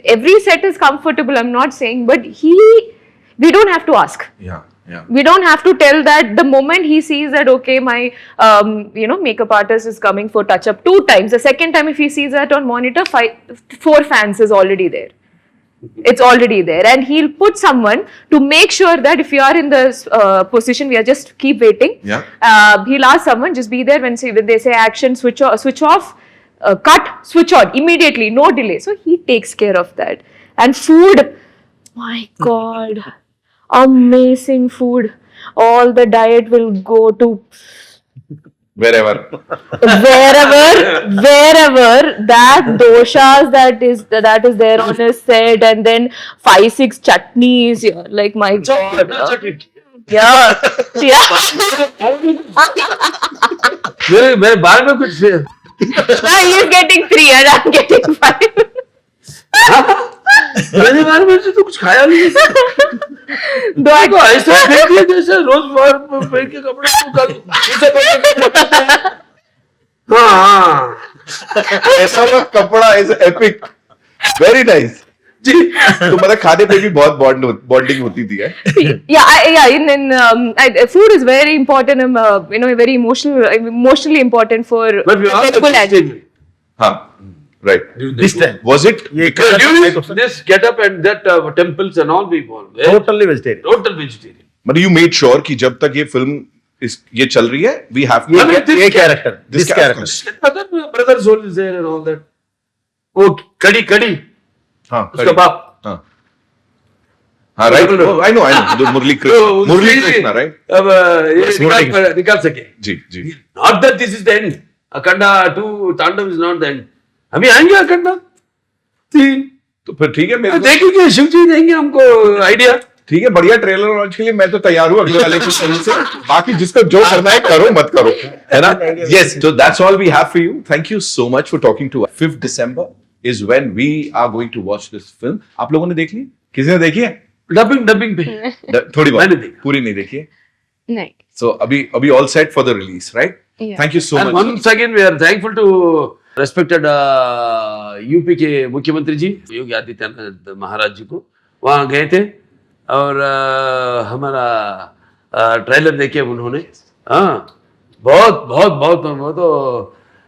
every set is comfortable, I'm not saying, but we don't have to ask. Yeah. We don't have to tell that. The moment he sees that, okay, my makeup artist is coming for touch up 2 times, the second time if he sees that on monitor, 4 fans is already there. It's already there, and he'll put someone to make sure that if you are in this position, we are just keep waiting. Yeah. He'll ask someone, just be there when they say action, switch off, cut, switch on immediately, no delay. So he takes care of that. And food, my God, amazing food. All the diet will go to Wherever that doshas that is there on his set, and then 5-6 chutneys. Yeah, like my God. Yeah. मेरे बारे में कुछ Now he is getting 3 and I'm getting 5. मेरे बारे में से तो कुछ खाया नहीं Though I तो ऐसा फेंक दिया जैसे रोज बाहर फेंक के कपड़े को कल हाँ ऐसा वाला कपड़ा इज एपिक, वेरी नाइस जी। तो मतलब खाने पे भी बहुत बॉन्डिंग होती थी है? food is very important, very emotionally important for people. हाँ, right. This time. Was it? this get up and that temples and all people Totally vegetarian. total vegetarian. मतलब you made sure कि जब तक ये film ये चल रही है, we have to ये character, this character. other brother soul is there and all that. वो कड़ी हाँ, उसका बाप हाँ, right. Oh, I know. Murali Krishna, right? अब ये निकाल सके जी. not that this is the end. Akhanda 2 Tandav is not the end. अभी आएंगे अखंडा 3 तो फिर ठीक है, मेरे देखेंगे शिव जी देंगे हमको आइडिया। ठीक है, बढ़िया ट्रेलर लॉन्च के लिए मैं तो तैयार हूँ अगले वाले की तरफ से। बाकी जिसको जो करना है करो, मत करो, है ना? Yes, so that's all we have for you. Thank you so much for talking to us. 5th December is when we are going to watch this film. आप लोगों ने देख ली? किसी ने देखी है? डबिंग पे थोड़ी मैंने बहुत, देखी। पूरी नहीं देखी है? नहीं. So अभी all set for the release, right? Yeah. Thank you so And much. once again we are thankful to respected UP के मुख्यमंत्री जी योगी आदित्यनाथ महाराज जी को। वहाँ गए थे और हमारा ट्रेलर देखे उन्होंने। हाँ, बहुत वो तो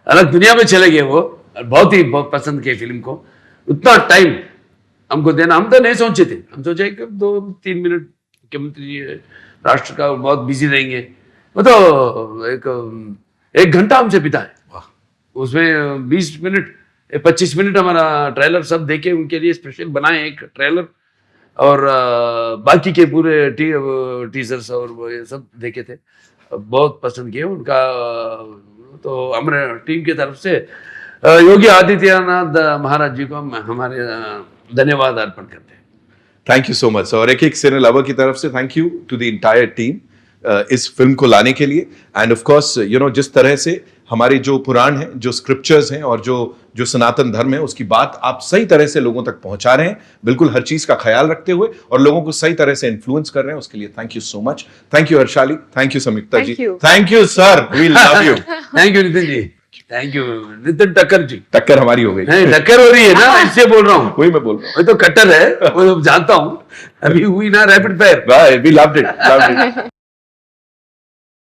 अलग दुनिया में चले गए वो। बहुत पसंद किए फिल्म को। उतना टाइम हमको देना, हम तो नहीं सोचे थे। हम सोचे कि 2-3 मिनट मुख्यमंत्री जी राष्ट्र का बहुत बिजी रहेंगे, वो तो एक घंटा हमसे बिताए। उसमें 20 मिनट 25 मिनट हमारा ट्रेलर सब देखे, उनके लिए स्पेशल बनाए एक ट्रेलर, और बाकी के पूरे टीजर्स और वो ये सब देखे थे। बहुत पसंद किए उनका। तो हमारे टीम की तरफ से योगी आदित्यनाथ महाराज जी को हम हमारे धन्यवाद अर्पण करते हैं। Thank you so much. और एक सिने लवर की तरफ से thank you to the entire team इस फिल्म को लाने के लिए। एंड ऑफ कोर्स जिस तरह से हमारे जो पुराण हैं, जो स्क्रिप्चर्स हैं और जो सनातन धर्म है, उसकी बात आप सही तरह से लोगों तक पहुंचा रहे हैं, बिल्कुल हर चीज का ख्याल रखते हुए, और लोगों को सही तरह से इन्फ्लुएंस कर रहे हैं। उसके लिए thank you so much. Thank you Harshali, thank you Samyukta ji, thank you sir, we love you. Thank you Nitin ji, thank you Nitin Thakkar ji. टक्कर हमारी हो गई, टक्कर हो रही है ना, इससे बोल रहा हूँ। वही मैं बोल रहा हूँ, वो तो कट्टर है, वो जानता हूँ। अभी हुई ना rapid fire, we loved it.